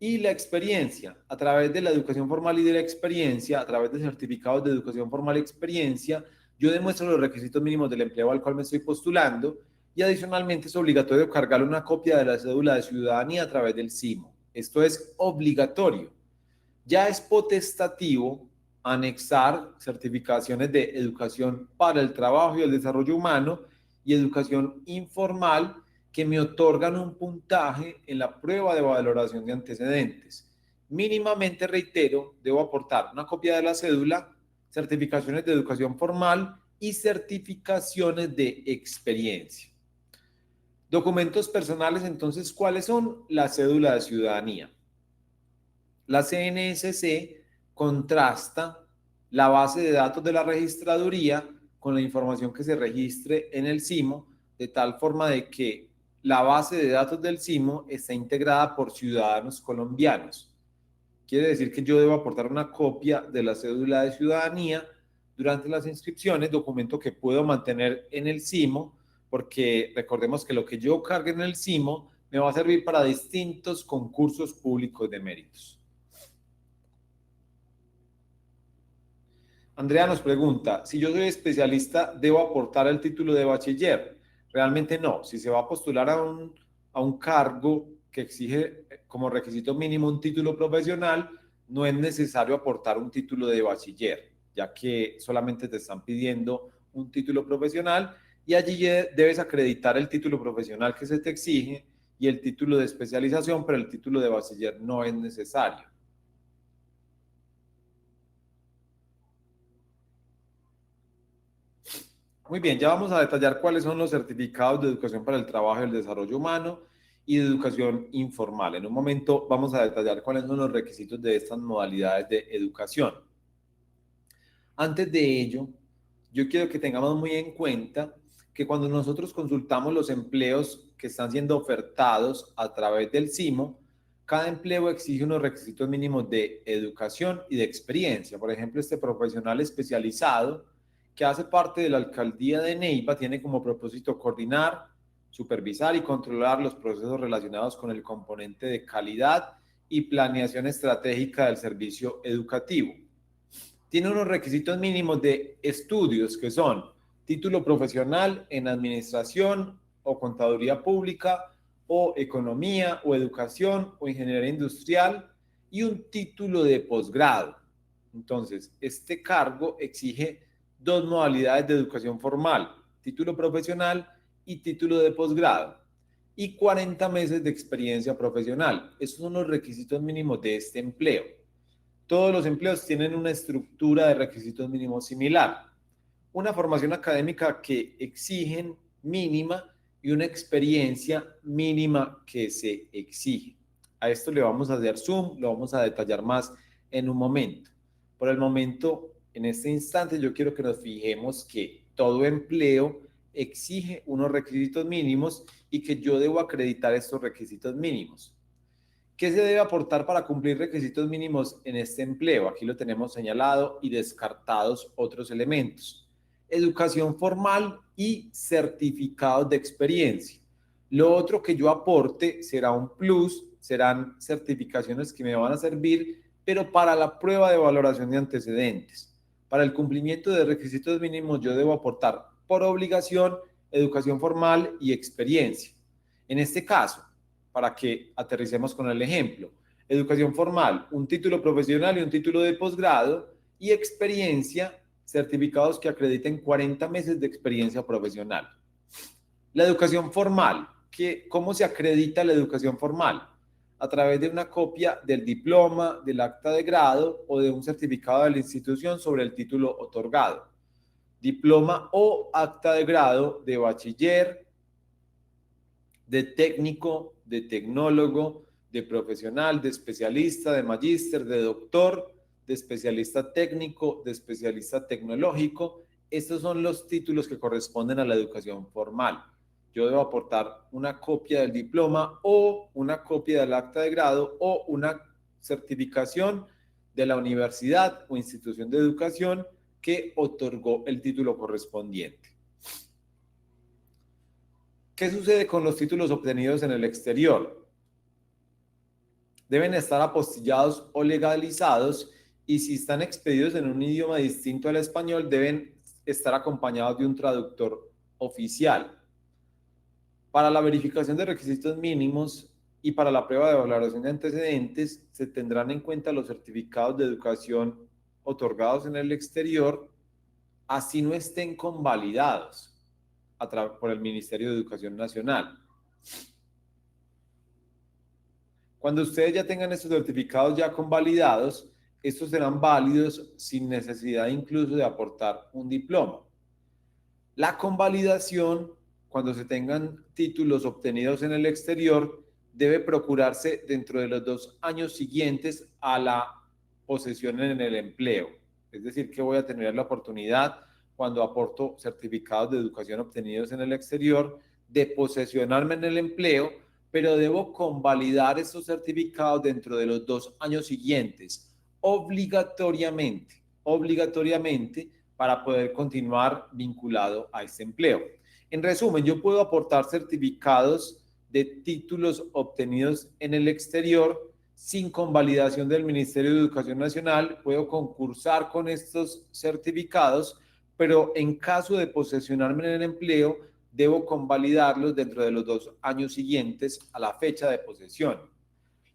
y la experiencia. A través de la educación formal y de la experiencia, a través de certificados de educación formal y experiencia, yo demuestro los requisitos mínimos del empleo al cual me estoy postulando, y adicionalmente es obligatorio cargar una copia de la cédula de ciudadanía a través del CIMO. Esto es obligatorio. Ya es potestativo anexar certificaciones de educación para el trabajo y el desarrollo humano y educación informal que me otorgan un puntaje en la prueba de valoración de antecedentes. Mínimamente, reitero, debo aportar una copia de la cédula, certificaciones de educación formal y certificaciones de experiencia. Documentos personales, entonces, ¿cuáles son? La cédula de ciudadanía. La CNSC contrasta la base de datos de la registraduría con la información que se registre en el CIMO, de tal forma de que la base de datos del CIMO está integrada por ciudadanos colombianos. Quiere decir que yo debo aportar una copia de la cédula de ciudadanía durante las inscripciones, documento que puedo mantener en el CIMO, porque recordemos que lo que yo cargue en el CIMO me va a servir para distintos concursos públicos de méritos. Andrea nos pregunta, si yo soy especialista, ¿debo aportar el título de bachiller? Realmente no. Si se va a postular a un cargo que exige como requisito mínimo un título profesional, no es necesario aportar un título de bachiller, ya que solamente te están pidiendo un título profesional y allí debes acreditar el título profesional que se te exige y el título de especialización, pero el título de bachiller no es necesario. Muy bien, ya vamos a detallar cuáles son los certificados de educación para el trabajo y el desarrollo humano y de educación informal. En un momento vamos a detallar cuáles son los requisitos de estas modalidades de educación. Antes de ello, yo quiero que tengamos muy en cuenta que cuando nosotros consultamos los empleos que están siendo ofertados a través del CIMO, cada empleo exige unos requisitos mínimos de educación y de experiencia. Por ejemplo, este profesional especializado que hace parte de la alcaldía de Neiva tiene como propósito coordinar, supervisar y controlar los procesos relacionados con el componente de calidad y planeación estratégica del servicio educativo. Tiene unos requisitos mínimos de estudios que son título profesional en administración o contaduría pública o economía o educación o ingeniería industrial y un título de posgrado. Entonces, este cargo exige dos modalidades de educación formal: título profesional y título de posgrado. y 40 meses de experiencia profesional. Estos son los requisitos mínimos de este empleo. Todos los empleos tienen una estructura de requisitos mínimos similar. Una formación académica que exigen mínima y una experiencia mínima que se exige. A esto le vamos a hacer zoom, lo vamos a detallar más en un momento. Por el momento, en este instante, yo quiero que nos fijemos que todo empleo exige unos requisitos mínimos y que yo debo acreditar estos requisitos mínimos. ¿Qué se debe aportar para cumplir requisitos mínimos en este empleo? Aquí lo tenemos señalado y descartados otros elementos. Educación formal y certificados de experiencia. Lo otro que yo aporte será un plus, serán certificaciones que me van a servir, pero para la prueba de valoración de antecedentes. Para el cumplimiento de requisitos mínimos yo debo aportar por obligación educación formal y experiencia. En este caso, para que aterricemos con el ejemplo, educación formal, un título profesional y un título de posgrado, y experiencia, certificados que acrediten 40 meses de experiencia profesional. La educación formal, ¿cómo se acredita la educación formal? A través de una copia del diploma, del acta de grado o de un certificado de la institución sobre el título otorgado. Diploma o acta de grado de bachiller, de técnico, de tecnólogo, de profesional, de especialista, de magíster, de doctor, de especialista técnico, de especialista tecnológico. Estos son los títulos que corresponden a la educación formal. Yo debo aportar una copia del diploma o una copia del acta de grado o una certificación de la universidad o institución de educación que otorgó el título correspondiente. ¿Qué sucede con los títulos obtenidos en el exterior? Deben estar apostillados o legalizados y si están expedidos en un idioma distinto al español, deben estar acompañados de un traductor oficial. Para la verificación de requisitos mínimos y para la prueba de valoración de antecedentes, se tendrán en cuenta los certificados de educación otorgados en el exterior, así no estén convalidados por el Ministerio de Educación Nacional. Cuando ustedes ya tengan estos certificados ya convalidados, estos serán válidos sin necesidad incluso de aportar un diploma. La convalidación, cuando se tengan títulos obtenidos en el exterior, debe procurarse dentro de los 2 años siguientes a la posesión en el empleo. Es decir, que voy a tener la oportunidad, cuando aporto certificados de educación obtenidos en el exterior, de posesionarme en el empleo, pero debo convalidar estos certificados dentro de los 2 años siguientes, obligatoriamente, para poder continuar vinculado a este empleo. En resumen, yo puedo aportar certificados de títulos obtenidos en el exterior sin convalidación del Ministerio de Educación Nacional, puedo concursar con estos certificados, pero en caso de posesionarme en el empleo, debo convalidarlos dentro de los 2 años siguientes a la fecha de posesión.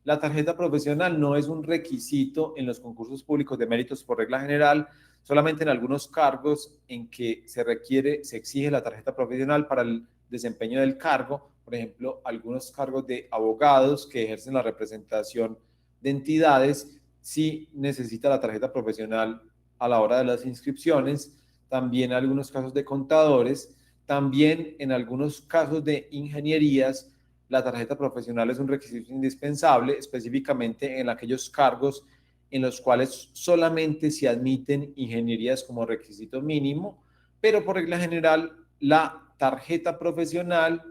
La tarjeta profesional no es un requisito en los concursos públicos de méritos por regla general, solamente en algunos cargos en que se exige la tarjeta profesional para el desempeño del cargo. Por ejemplo, algunos cargos de abogados que ejercen la representación de entidades sí necesita la tarjeta profesional a la hora de las inscripciones. También algunos casos de contadores, también en algunos casos de ingenierías, la tarjeta profesional es un requisito indispensable, específicamente en aquellos cargos en los cuales solamente se admiten ingenierías como requisito mínimo, pero por regla general la tarjeta profesional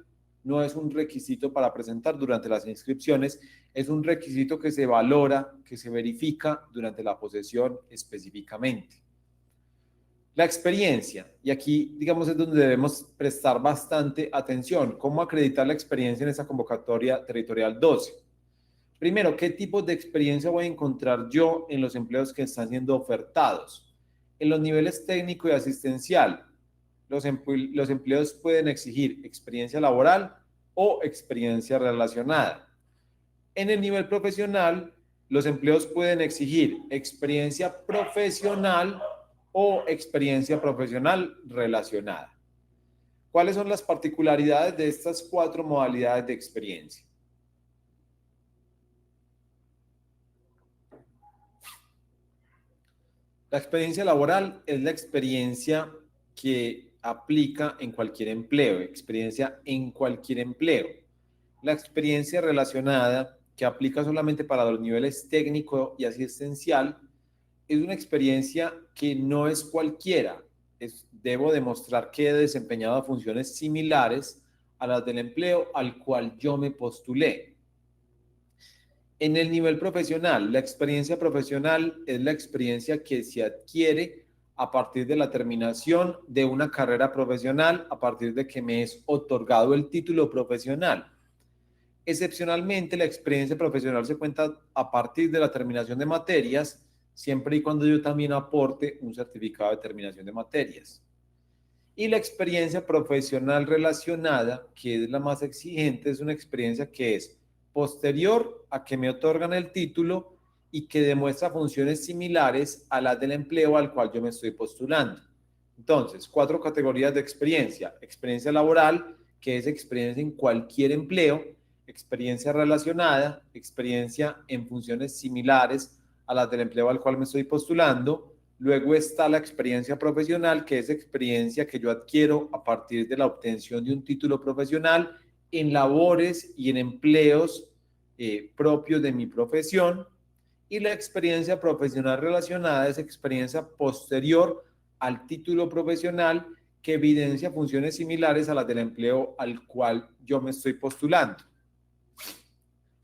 no es un requisito para presentar durante las inscripciones, es un requisito que se valora, que se verifica durante la posesión específicamente. La experiencia, y aquí digamos es donde debemos prestar bastante atención. ¿Cómo acreditar la experiencia en esa convocatoria territorial 12? Primero, ¿qué tipos de experiencia voy a encontrar yo en los empleos que están siendo ofertados? En los niveles técnico y asistencial, los empleos pueden exigir experiencia laboral o experiencia relacionada. En el nivel profesional, los empleos pueden exigir experiencia profesional o experiencia profesional relacionada. ¿Cuáles son las particularidades de estas 4 modalidades de experiencia? La experiencia laboral es la experiencia que aplica en cualquier empleo, experiencia en cualquier empleo. La experiencia relacionada, que aplica solamente para los niveles técnico y asistencial, es una experiencia que no es cualquiera. Debo demostrar que he desempeñado funciones similares a las del empleo al cual yo me postulé. En el nivel profesional, la experiencia profesional es la experiencia que se adquiere a partir de la terminación de una carrera profesional, a partir de que me es otorgado el título profesional. Excepcionalmente, la experiencia profesional se cuenta a partir de la terminación de materias, siempre y cuando yo también aporte un certificado de terminación de materias. Y la experiencia profesional relacionada, que es la más exigente, es una experiencia que es posterior a que me otorgan el título y que demuestra funciones similares a las del empleo al cual yo me estoy postulando. Entonces, 4 categorías de experiencia. Experiencia laboral, que es experiencia en cualquier empleo. Experiencia relacionada, experiencia en funciones similares a las del empleo al cual me estoy postulando. Luego está la experiencia profesional, que es experiencia que yo adquiero a partir de la obtención de un título profesional en labores y en empleos propios de mi profesión. Y la experiencia profesional relacionada es experiencia posterior al título profesional que evidencia funciones similares a las del empleo al cual yo me estoy postulando.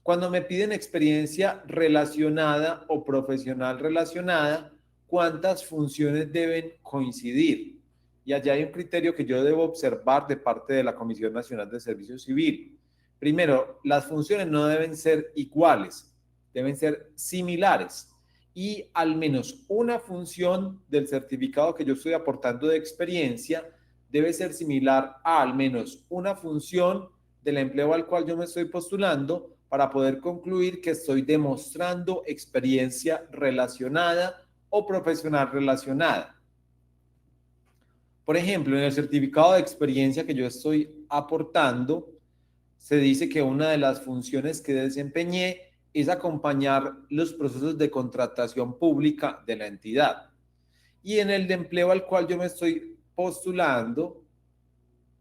Cuando me piden experiencia relacionada o profesional relacionada, ¿cuántas funciones deben coincidir? Y allá hay un criterio que yo debo observar de parte de la Comisión Nacional de Servicio Civil. Primero, las funciones no deben ser iguales, deben ser similares. Y al menos una función del certificado que yo estoy aportando de experiencia debe ser similar a al menos una función del empleo al cual yo me estoy postulando para poder concluir que estoy demostrando experiencia relacionada o profesional relacionada. Por ejemplo, en el certificado de experiencia que yo estoy aportando, se dice que una de las funciones que desempeñé es acompañar los procesos de contratación pública de la entidad. Y en el de empleo al cual yo me estoy postulando,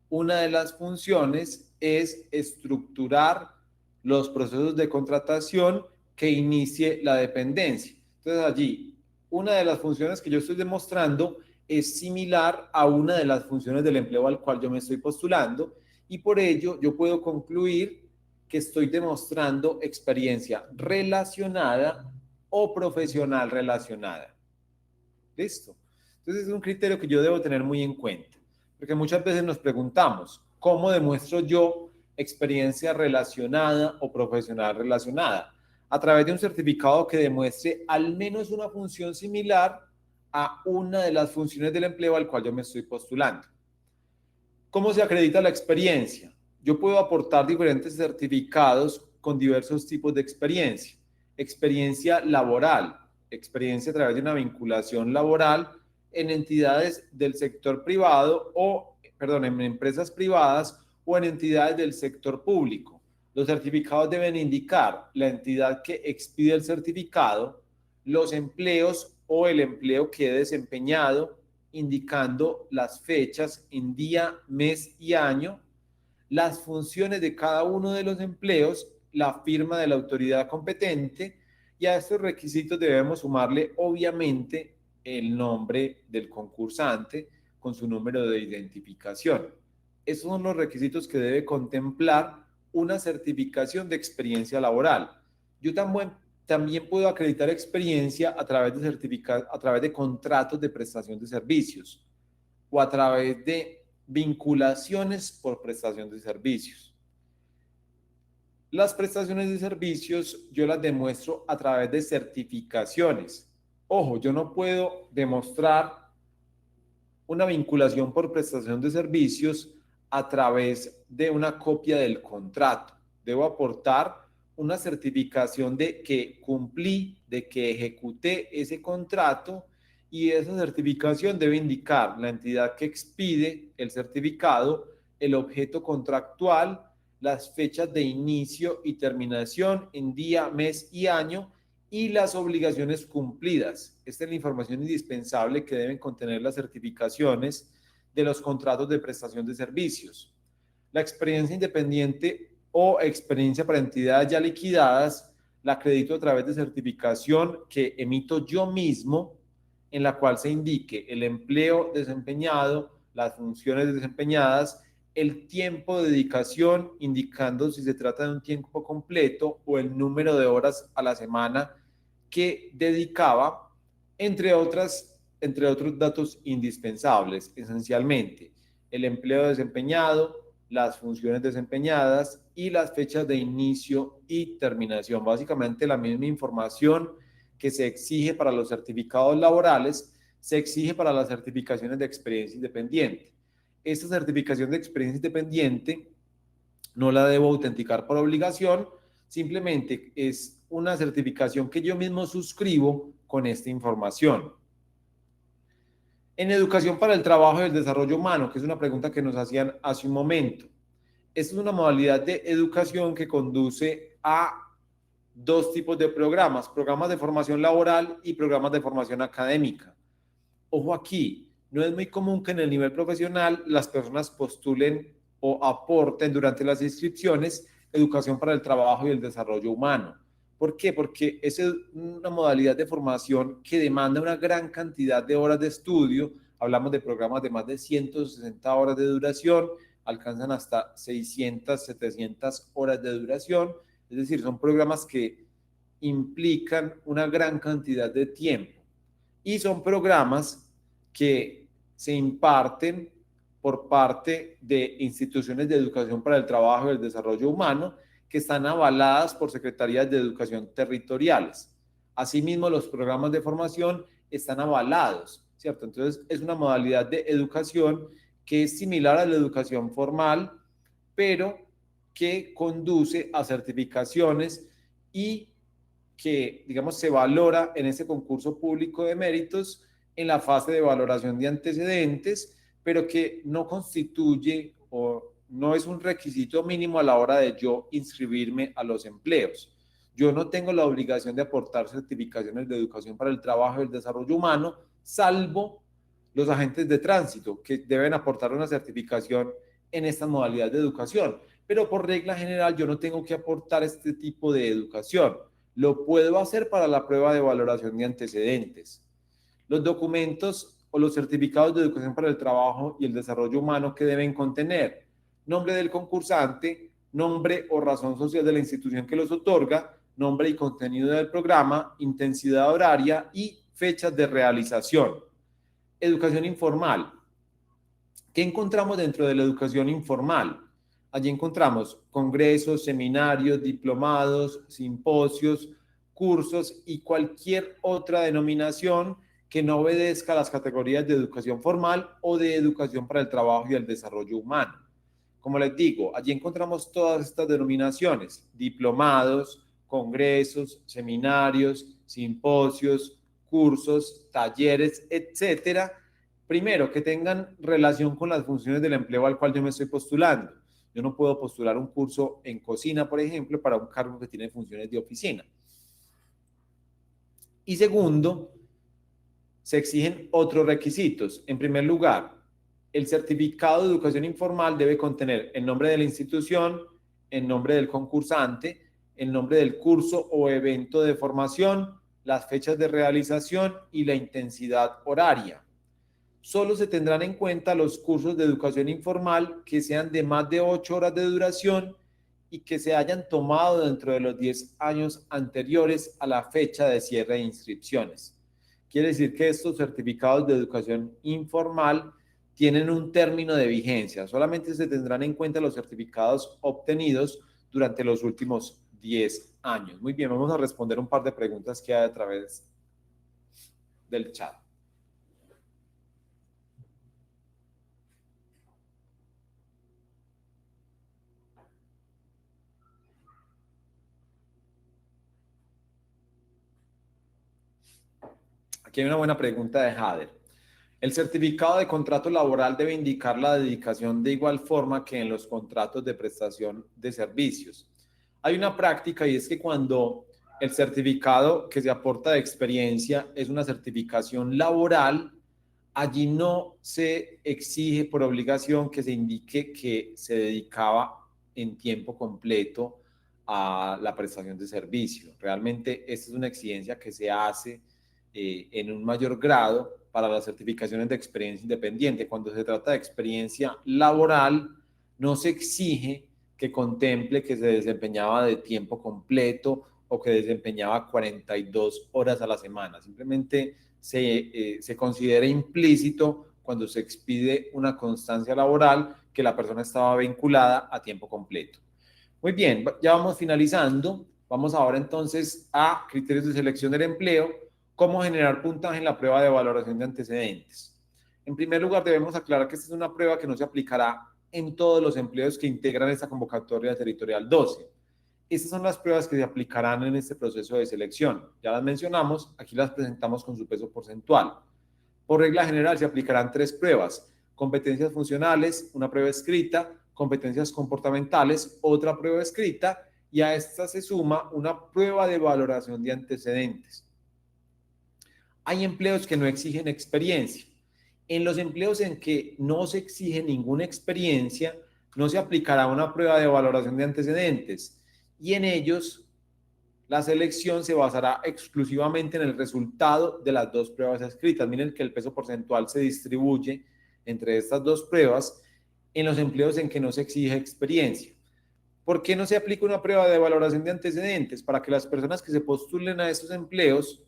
una de las funciones es estructurar los procesos de contratación que inicie la dependencia. Entonces allí, una de las funciones que yo estoy demostrando es similar a una de las funciones del empleo al cual yo me estoy postulando y por ello yo puedo concluir que estoy demostrando experiencia relacionada o profesional relacionada. ¿Listo? Entonces es un criterio que yo debo tener muy en cuenta, porque muchas veces nos preguntamos, ¿cómo demuestro yo experiencia relacionada o profesional relacionada? A través de un certificado que demuestre al menos una función similar a una de las funciones del empleo al cual yo me estoy postulando. ¿Cómo se acredita la experiencia? Yo puedo aportar diferentes certificados con diversos tipos de experiencia. Experiencia laboral, experiencia a través de una vinculación laboral en entidades del sector privado en empresas privadas o en entidades del sector público. Los certificados deben indicar la entidad que expide el certificado, los empleos o el empleo que he desempeñado, indicando las fechas en día, mes y año, las funciones de cada uno de los empleos, la firma de la autoridad competente y a estos requisitos debemos sumarle obviamente el nombre del concursante con su número de identificación. Esos son los requisitos que debe contemplar una certificación de experiencia laboral. Yo también puedo acreditar experiencia a través de contratos de prestación de servicios o a través de vinculaciones por prestación de servicios. Las prestaciones de servicios yo las demuestro a través de certificaciones. Ojo, yo no puedo demostrar una vinculación por prestación de servicios a través de una copia del contrato. Debo aportar una certificación de que cumplí, de que ejecuté ese contrato y esa certificación debe indicar la entidad que expide el certificado, el objeto contractual, las fechas de inicio y terminación en día, mes y año y las obligaciones cumplidas. Esta es la información indispensable que deben contener las certificaciones de los contratos de prestación de servicios. La experiencia independiente o experiencia para entidades ya liquidadas la acredito a través de certificación que emito yo mismo, en la cual se indique el empleo desempeñado, las funciones desempeñadas, el tiempo de dedicación, indicando si se trata de un tiempo completo o el número de horas a la semana que dedicaba, entre otros datos indispensables, esencialmente el empleo desempeñado, las funciones desempeñadas y las fechas de inicio y terminación. Básicamente la misma información que se exige para los certificados laborales, se exige para las certificaciones de experiencia independiente. Esta certificación de experiencia independiente no la debo autenticar por obligación, simplemente es una certificación que yo mismo suscribo con esta información. En educación para el trabajo y el desarrollo humano, que es una pregunta que nos hacían hace un momento. Esta es una modalidad de educación que conduce a dos tipos de programas, programas de formación laboral y programas de formación académica. Ojo aquí, no es muy común que en el nivel profesional las personas postulen o aporten durante las inscripciones educación para el trabajo y el desarrollo humano. ¿Por qué? Porque es una modalidad de formación que demanda una gran cantidad de horas de estudio. Hablamos de programas de más de 160 horas de duración, alcanzan hasta 600, 700 horas de duración. Es decir, son programas que implican una gran cantidad de tiempo y son programas que se imparten por parte de instituciones de educación para el trabajo y el desarrollo humano que están avaladas por secretarías de educación territoriales. Asimismo, los programas de formación están avalados, ¿cierto? Entonces, es una modalidad de educación que es similar a la educación formal, pero que conduce a certificaciones y que, digamos, se valora en ese concurso público de méritos en la fase de valoración de antecedentes, pero que no constituye o no es un requisito mínimo a la hora de yo inscribirme a los empleos. Yo no tengo la obligación de aportar certificaciones de educación para el trabajo y el desarrollo humano, salvo los agentes de tránsito, que deben aportar una certificación en esta modalidad de educación. Pero por regla general yo no tengo que aportar este tipo de educación. Lo puedo hacer para la prueba de valoración de antecedentes. Los documentos o los certificados de educación para el trabajo y el desarrollo humano que deben contener nombre del concursante, nombre o razón social de la institución que los otorga, nombre y contenido del programa, intensidad horaria y fechas de realización. Educación informal. ¿Qué encontramos dentro de la educación informal? Allí encontramos congresos, seminarios, diplomados, simposios, cursos y cualquier otra denominación que no obedezca a las categorías de educación formal o de educación para el trabajo y el desarrollo humano. Como les digo, allí encontramos todas estas denominaciones: diplomados, congresos, seminarios, simposios, cursos, talleres, etcétera. Primero, que tengan relación con las funciones del empleo al cual yo me estoy postulando. Yo no puedo postular un curso en cocina, por ejemplo, para un cargo que tiene funciones de oficina. Y segundo, se exigen otros requisitos. En primer lugar, el certificado de educación informal debe contener el nombre de la institución, el nombre del concursante, el nombre del curso o evento de formación, las fechas de realización y la intensidad horaria. Solo se tendrán en cuenta los cursos de educación informal que sean de más de 8 horas de duración y que se hayan tomado dentro de los 10 años anteriores a la fecha de cierre de inscripciones. Quiere decir que estos certificados de educación informal tienen un término de vigencia. Solamente se tendrán en cuenta los certificados obtenidos durante los últimos 10 años. Muy bien, vamos a responder un par de preguntas que hay a través del chat. Aquí hay una buena pregunta de Jader. El certificado de contrato laboral debe indicar la dedicación de igual forma que en los contratos de prestación de servicios. Hay una práctica y es que cuando el certificado que se aporta de experiencia es una certificación laboral, allí no se exige por obligación que se indique que se dedicaba en tiempo completo a la prestación de servicio. Realmente esta es una exigencia que se hace en un mayor grado para las certificaciones de experiencia independiente. Cuando se trata de experiencia laboral, no se exige que contemple que se desempeñaba de tiempo completo o que desempeñaba 42 horas a la semana. Simplemente se considera implícito cuando se expide una constancia laboral que la persona estaba vinculada a tiempo completo. Muy bien, ya vamos finalizando. Vamos ahora entonces a criterios de selección del empleo, cómo generar puntaje en la prueba de valoración de antecedentes. En primer lugar, debemos aclarar que esta es una prueba que no se aplicará en todos los empleos que integran esta convocatoria territorial 12. Estas son las pruebas que se aplicarán en este proceso de selección. Ya las mencionamos, aquí las presentamos con su peso porcentual. Por regla general se aplicarán 3 pruebas: competencias funcionales, una prueba escrita, competencias comportamentales, otra prueba escrita, y a esta se suma una prueba de valoración de antecedentes. Hay empleos que no exigen experiencia. En los empleos en que no se exige ninguna experiencia, no se aplicará una prueba de valoración de antecedentes, y en ellos la selección se basará exclusivamente en el resultado de las 2 pruebas escritas. Miren que el peso porcentual se distribuye entre estas 2 pruebas en los empleos en que no se exige experiencia. ¿Por qué no se aplica una prueba de valoración de antecedentes? Para que las personas que se postulen a estos empleos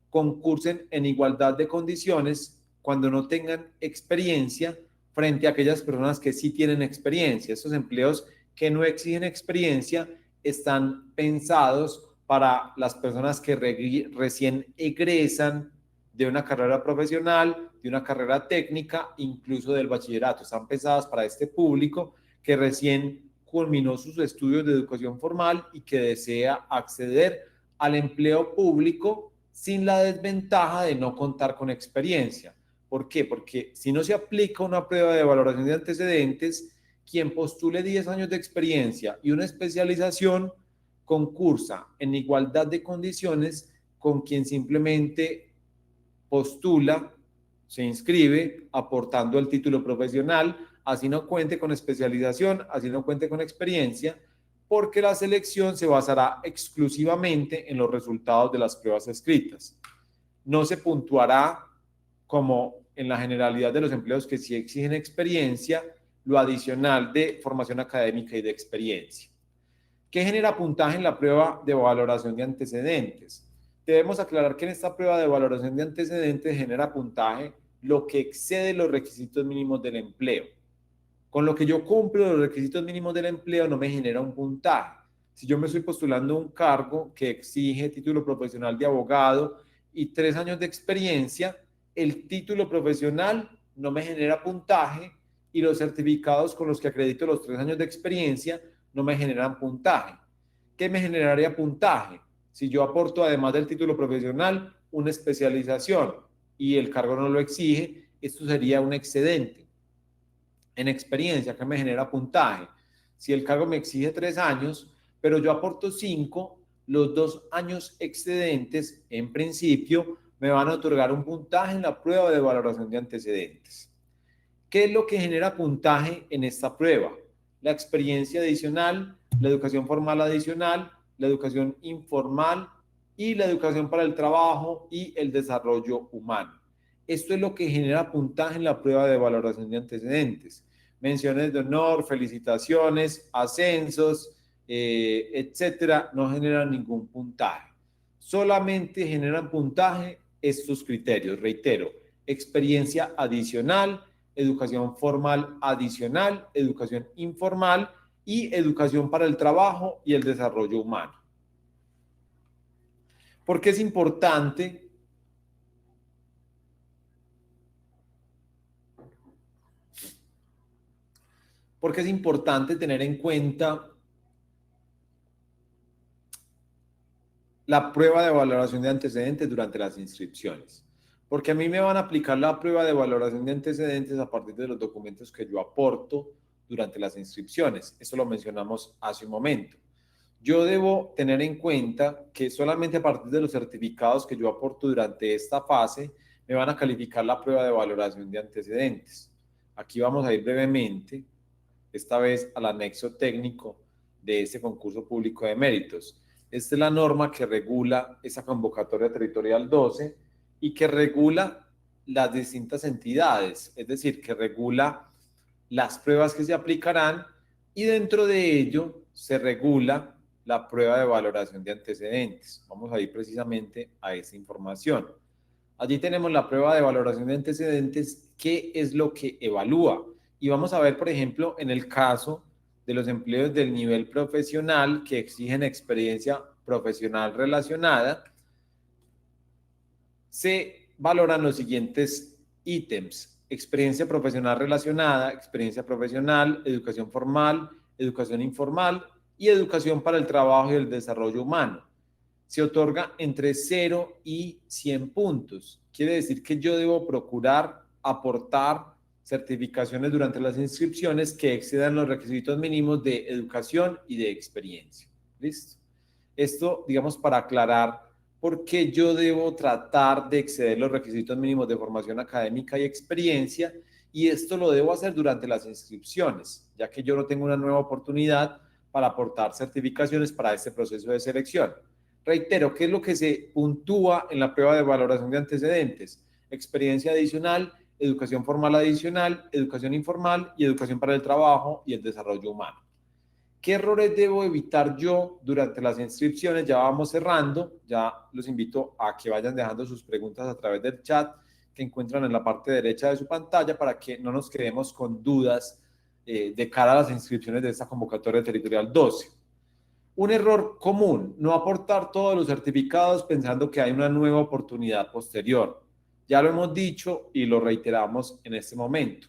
concursen en igualdad de condiciones cuando no tengan experiencia frente a aquellas personas que sí tienen experiencia. Estos empleos que no exigen experiencia están pensados para las personas que recién egresan de una carrera profesional, de una carrera técnica, incluso del bachillerato. Están pensadas para este público que recién culminó sus estudios de educación formal y que desea acceder al empleo público sin la desventaja de no contar con experiencia. ¿Por qué? Porque si no se aplica una prueba de valoración de antecedentes, quien postule 10 años de experiencia y una especialización concursa en igualdad de condiciones con quien simplemente postula, se inscribe aportando el título profesional, así no cuente con especialización, así no cuente con experiencia, porque la selección se basará exclusivamente en los resultados de las pruebas escritas. No se puntuará, como en la generalidad de los empleos que sí exigen experiencia, lo adicional de formación académica y de experiencia. ¿Qué genera puntaje en la prueba de valoración de antecedentes? Debemos aclarar que en esta prueba de valoración de antecedentes genera puntaje lo que excede los requisitos mínimos del empleo. Con lo que yo cumplo los requisitos mínimos del empleo no me genera un puntaje. Si yo me estoy postulando a un cargo que exige título profesional de abogado y 3 años de experiencia, el título profesional no me genera puntaje y los certificados con los que acredito los 3 años de experiencia no me generan puntaje. ¿Qué me generaría puntaje? Si yo aporto, además del título profesional, una especialización y el cargo no lo exige, esto sería un excedente. En experiencia, ¿qué me genera puntaje? Si el cargo me exige 3 años, pero yo aporto 5, los 2 años excedentes, en principio, me van a otorgar un puntaje en la prueba de valoración de antecedentes. ¿Qué es lo que genera puntaje en esta prueba? La experiencia adicional, la educación formal adicional, la educación informal y la educación para el trabajo y el desarrollo humano. Esto es lo que genera puntaje en la prueba de valoración de antecedentes. Menciones de honor, felicitaciones, ascensos, etcétera, no generan ningún puntaje. Solamente generan puntaje estos criterios. Reitero, experiencia adicional, educación formal adicional, educación informal y educación para el trabajo y el desarrollo humano. ¿Por qué es importante? Porque es importante tener en cuenta la prueba de valoración de antecedentes durante las inscripciones. Porque a mí me van a aplicar la prueba de valoración de antecedentes a partir de los documentos que yo aporto durante las inscripciones. Eso lo mencionamos hace un momento. Yo debo tener en cuenta que solamente a partir de los certificados que yo aporto durante esta fase me van a calificar la prueba de valoración de antecedentes. Aquí vamos a ir brevemente, esta vez al anexo técnico de este concurso público de méritos. Esta es la norma que regula esa convocatoria territorial 12 y que regula las distintas entidades, es decir, que regula las pruebas que se aplicarán y dentro de ello se regula la prueba de valoración de antecedentes. Vamos a ir precisamente a esa información. Allí tenemos la prueba de valoración de antecedentes, qué es lo que evalúa. Y vamos a ver, por ejemplo, en el caso de los empleos del nivel profesional que exigen experiencia profesional relacionada, se valoran los siguientes ítems: experiencia profesional relacionada, experiencia profesional, educación formal, educación informal y educación para el trabajo y el desarrollo humano. Se otorga entre 0 y 100 puntos. Quiere decir que yo debo procurar aportar certificaciones durante las inscripciones que excedan los requisitos mínimos de educación y de experiencia. ¿Listo? Esto, digamos, para aclarar por qué yo debo tratar de exceder los requisitos mínimos de formación académica y experiencia, y esto lo debo hacer durante las inscripciones, ya que yo no tengo una nueva oportunidad para aportar certificaciones para este proceso de selección. Reitero, ¿qué es lo que se puntúa en la prueba de valoración de antecedentes? Experiencia adicional, educación formal adicional, educación informal y educación para el trabajo y el desarrollo humano. ¿Qué errores debo evitar yo durante las inscripciones? Ya vamos cerrando, ya los invito a que vayan dejando sus preguntas a través del chat que encuentran en la parte derecha de su pantalla para que no nos quedemos con dudas de cara a las inscripciones de esta convocatoria territorial 12. Un error común: no aportar todos los certificados pensando que hay una nueva oportunidad posterior. Ya lo hemos dicho y lo reiteramos en este momento.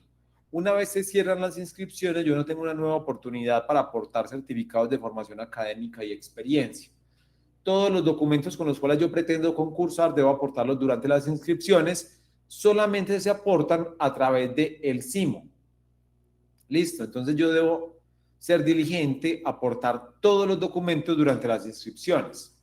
Una vez se cierran las inscripciones, yo no tengo una nueva oportunidad para aportar certificados de formación académica y experiencia. Todos los documentos con los cuales yo pretendo concursar debo aportarlos durante las inscripciones. Solamente se aportan a través del SIMO. Listo, entonces yo debo ser diligente, aportar todos los documentos durante las inscripciones.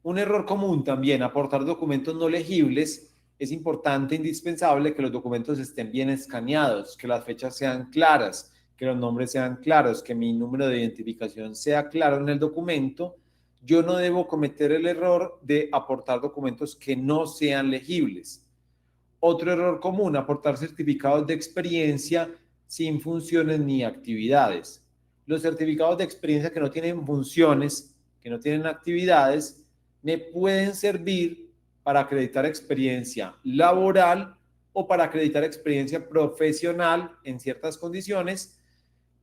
Un error común también: aportar documentos no legibles. Es importante, indispensable, que los documentos estén bien escaneados, que las fechas sean claras, que los nombres sean claros, que mi número de identificación sea claro en el documento. Yo no debo cometer el error de aportar documentos que no sean legibles. Otro error común: aportar certificados de experiencia sin funciones ni actividades. Los certificados de experiencia que no tienen funciones, que no tienen actividades, me pueden servir para acreditar experiencia laboral o para acreditar experiencia profesional en ciertas condiciones,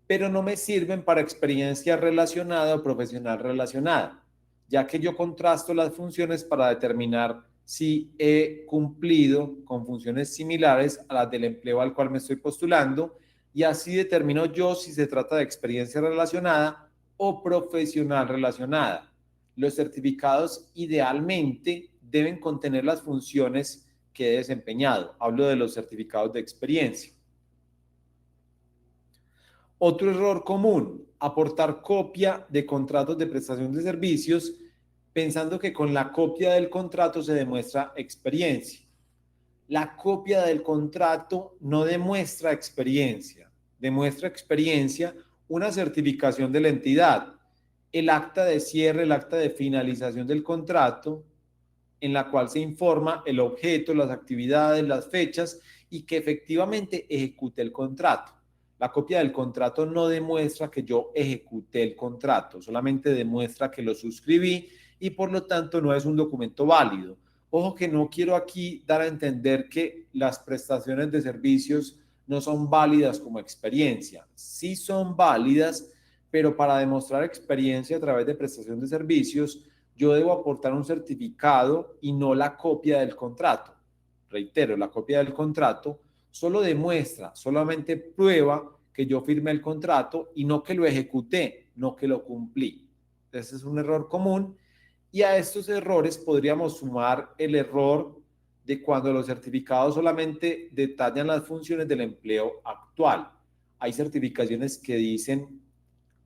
pero no me sirven para experiencia relacionada o profesional relacionada, ya que yo contrasto las funciones para determinar si he cumplido con funciones similares a las del empleo al cual me estoy postulando, y así determino yo si se trata de experiencia relacionada o profesional relacionada. Los certificados idealmente deben contener las funciones que he desempeñado. Hablo de los certificados de experiencia. Otro error común: aportar copia de contratos de prestación de servicios pensando que con la copia del contrato se demuestra experiencia. La copia del contrato no demuestra experiencia. Demuestra experiencia una certificación de la entidad, el acta de cierre, el acta de finalización del contrato, en la cual se informa el objeto, las actividades, las fechas y que efectivamente ejecute el contrato. La copia del contrato no demuestra que yo ejecuté el contrato, solamente demuestra que lo suscribí y por lo tanto no es un documento válido. Ojo que no quiero aquí dar a entender que las prestaciones de servicios no son válidas como experiencia. Sí son válidas, pero para demostrar experiencia a través de prestación de servicios, yo debo aportar un certificado y no la copia del contrato. Reitero, la copia del contrato solo demuestra, solamente prueba que yo firmé el contrato y no que lo ejecuté, no que lo cumplí. Ese es un error común y a estos errores podríamos sumar el error de cuando los certificados solamente detallan las funciones del empleo actual. Hay certificaciones que dicen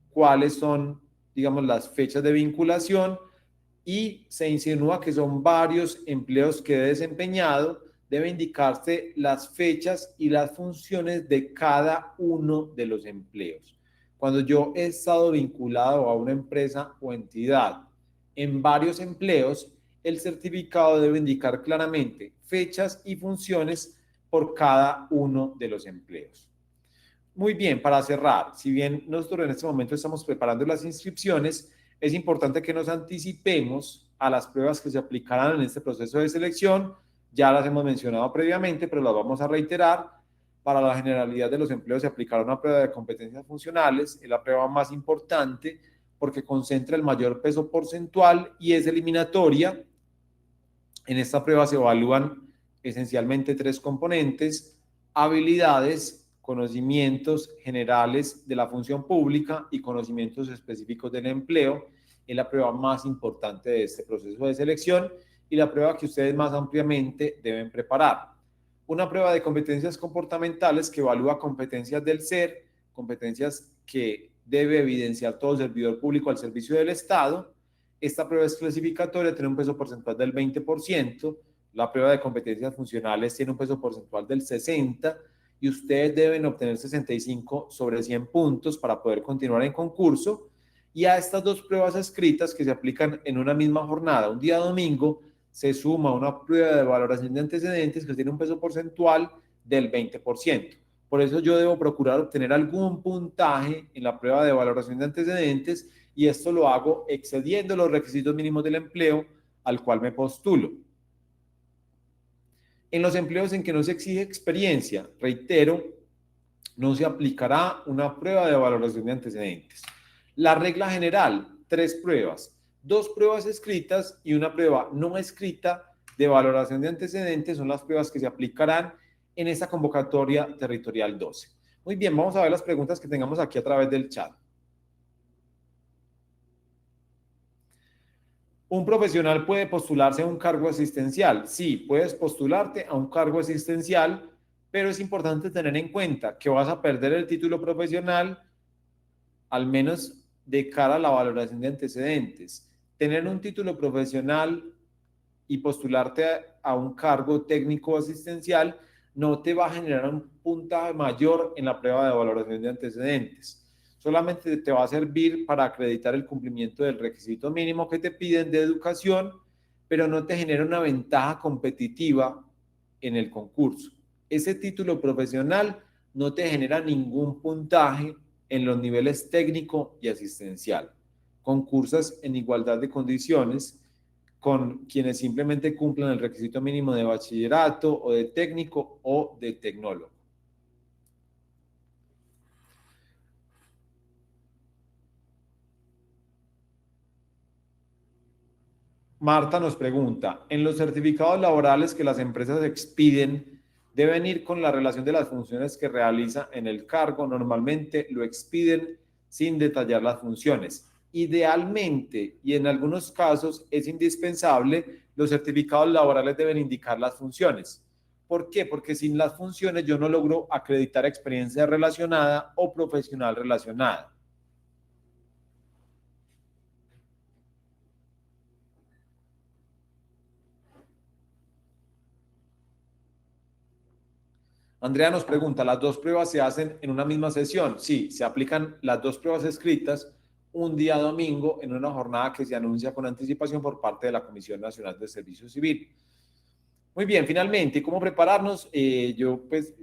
cuáles son, digamos, las fechas de vinculación y se insinúa que son varios empleos que he desempeñado. Debe indicarse las fechas y las funciones de cada uno de los empleos. Cuando yo he estado vinculado a una empresa o entidad en varios empleos, el certificado debe indicar claramente fechas y funciones por cada uno de los empleos. Muy bien, para cerrar, si bien nosotros en este momento estamos preparando las inscripciones, es importante que nos anticipemos a las pruebas que se aplicarán en este proceso de selección. Ya las hemos mencionado previamente, pero las vamos a reiterar. Para la generalidad de los empleos se aplicará una prueba de competencias funcionales, es la prueba más importante porque concentra el mayor peso porcentual y es eliminatoria. En esta prueba se evalúan esencialmente tres componentes: habilidades, conocimientos generales de la función pública y conocimientos específicos del empleo. Es la prueba más importante de este proceso de selección y la prueba que ustedes más ampliamente deben preparar. Una prueba de competencias comportamentales que evalúa competencias del ser, competencias que debe evidenciar todo servidor público al servicio del Estado. Esta prueba es clasificatoria, tiene un peso porcentual del 20%, la prueba de competencias funcionales tiene un peso porcentual del 60% y ustedes deben obtener 65 sobre 100 puntos para poder continuar en concurso. Y a estas dos pruebas escritas que se aplican en una misma jornada, un día domingo, se suma una prueba de valoración de antecedentes que tiene un peso porcentual del 20%. Por eso yo debo procurar obtener algún puntaje en la prueba de valoración de antecedentes y esto lo hago excediendo los requisitos mínimos del empleo al cual me postulo. En los empleos en que no se exige experiencia, reitero, no se aplicará una prueba de valoración de antecedentes. La regla general, 3 pruebas, 2 pruebas escritas y una prueba no escrita de valoración de antecedentes son las pruebas que se aplicarán en esta convocatoria territorial 12. Muy bien, vamos a ver las preguntas que tengamos aquí a través del chat. ¿Un profesional puede postularse a un cargo asistencial? Sí, puedes postularte a un cargo asistencial, pero es importante tener en cuenta que vas a perder el título profesional, al menos de cara a la valoración de antecedentes. Tener un título profesional y postularte a un cargo técnico asistencial no te va a generar un puntaje mayor en la prueba de valoración de antecedentes. Solamente te va a servir para acreditar el cumplimiento del requisito mínimo que te piden de educación, pero no te genera una ventaja competitiva en el concurso. Ese título profesional no te genera ningún puntaje en los niveles técnico y asistencial. Concursas en igualdad de condiciones con quienes simplemente cumplan el requisito mínimo de bachillerato o de técnico o de tecnólogo. Marta nos pregunta, ¿en los certificados laborales que las empresas expiden deben ir con la relación de las funciones que realiza en el cargo? Normalmente lo expiden sin detallar las funciones. Idealmente, y en algunos casos es indispensable, los certificados laborales deben indicar las funciones. ¿Por qué? Porque sin las funciones yo no logro acreditar experiencia relacionada o profesional relacionada. Andrea nos pregunta, ¿las dos pruebas se hacen en una misma sesión? Sí, se aplican las dos pruebas escritas un día domingo en una jornada que se anuncia con anticipación por parte de la Comisión Nacional de Servicio Civil. Muy bien, finalmente, ¿cómo prepararnos? Yo pues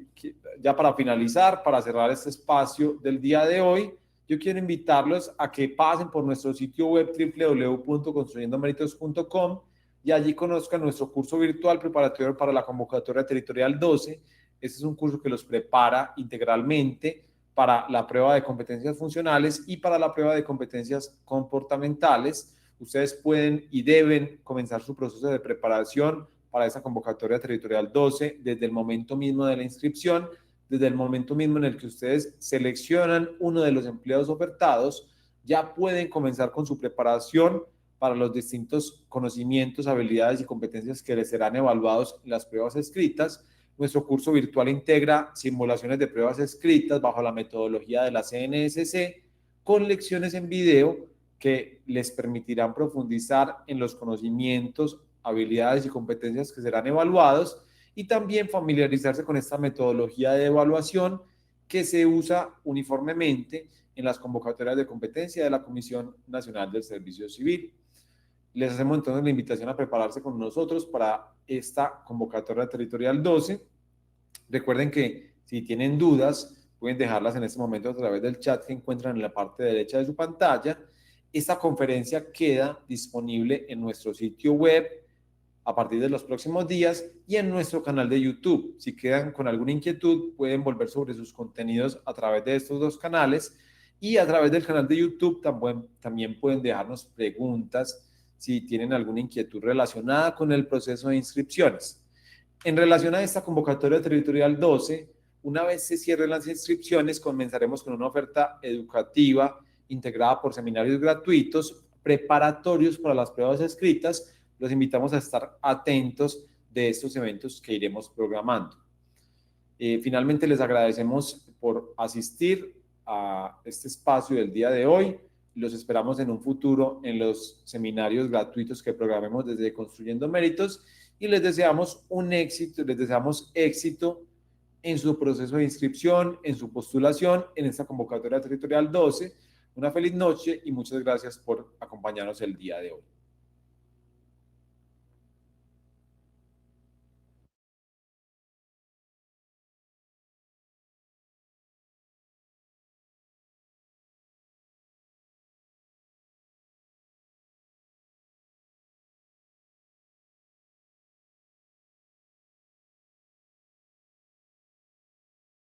ya para finalizar, para cerrar este espacio del día de hoy, yo quiero invitarlos a que pasen por nuestro sitio web www.construyendomeritos.com y allí conozcan nuestro curso virtual preparatorio para la convocatoria territorial 12. Este es un curso que los prepara integralmente para la prueba de competencias funcionales y para la prueba de competencias comportamentales. Ustedes pueden y deben comenzar su proceso de preparación para esa convocatoria territorial 12 desde el momento mismo de la inscripción, desde el momento mismo en el que ustedes seleccionan uno de los empleos ofertados, ya pueden comenzar con su preparación para los distintos conocimientos, habilidades y competencias que les serán evaluados en las pruebas escritas. Nuestro curso virtual integra simulaciones de pruebas escritas bajo la metodología de la CNSC con lecciones en video que les permitirán profundizar en los conocimientos, habilidades y competencias que serán evaluados y también familiarizarse con esta metodología de evaluación que se usa uniformemente en las convocatorias de competencia de la Comisión Nacional del Servicio Civil. Les hacemos entonces la invitación a prepararse con nosotros para esta convocatoria territorial 12. Recuerden que si tienen dudas, pueden dejarlas en este momento a través del chat que encuentran en la parte derecha de su pantalla. Esta conferencia queda disponible en nuestro sitio web a partir de los próximos días y en nuestro canal de YouTube. Si quedan con alguna inquietud, pueden volver sobre sus contenidos a través de estos dos canales y a través del canal de YouTube también pueden dejarnos preguntas si tienen alguna inquietud relacionada con el proceso de inscripciones. En relación a esta convocatoria territorial 12, una vez se cierren las inscripciones, comenzaremos con una oferta educativa integrada por seminarios gratuitos preparatorios para las pruebas escritas. Los invitamos a estar atentos de estos eventos que iremos programando. Finalmente, les agradecemos por asistir a este espacio del día de hoy. Los esperamos en un futuro en los seminarios gratuitos que programemos desde Construyendo Méritos y les deseamos éxito en su proceso de inscripción, en su postulación, en esta convocatoria territorial 12. Una feliz noche y muchas gracias por acompañarnos el día de hoy.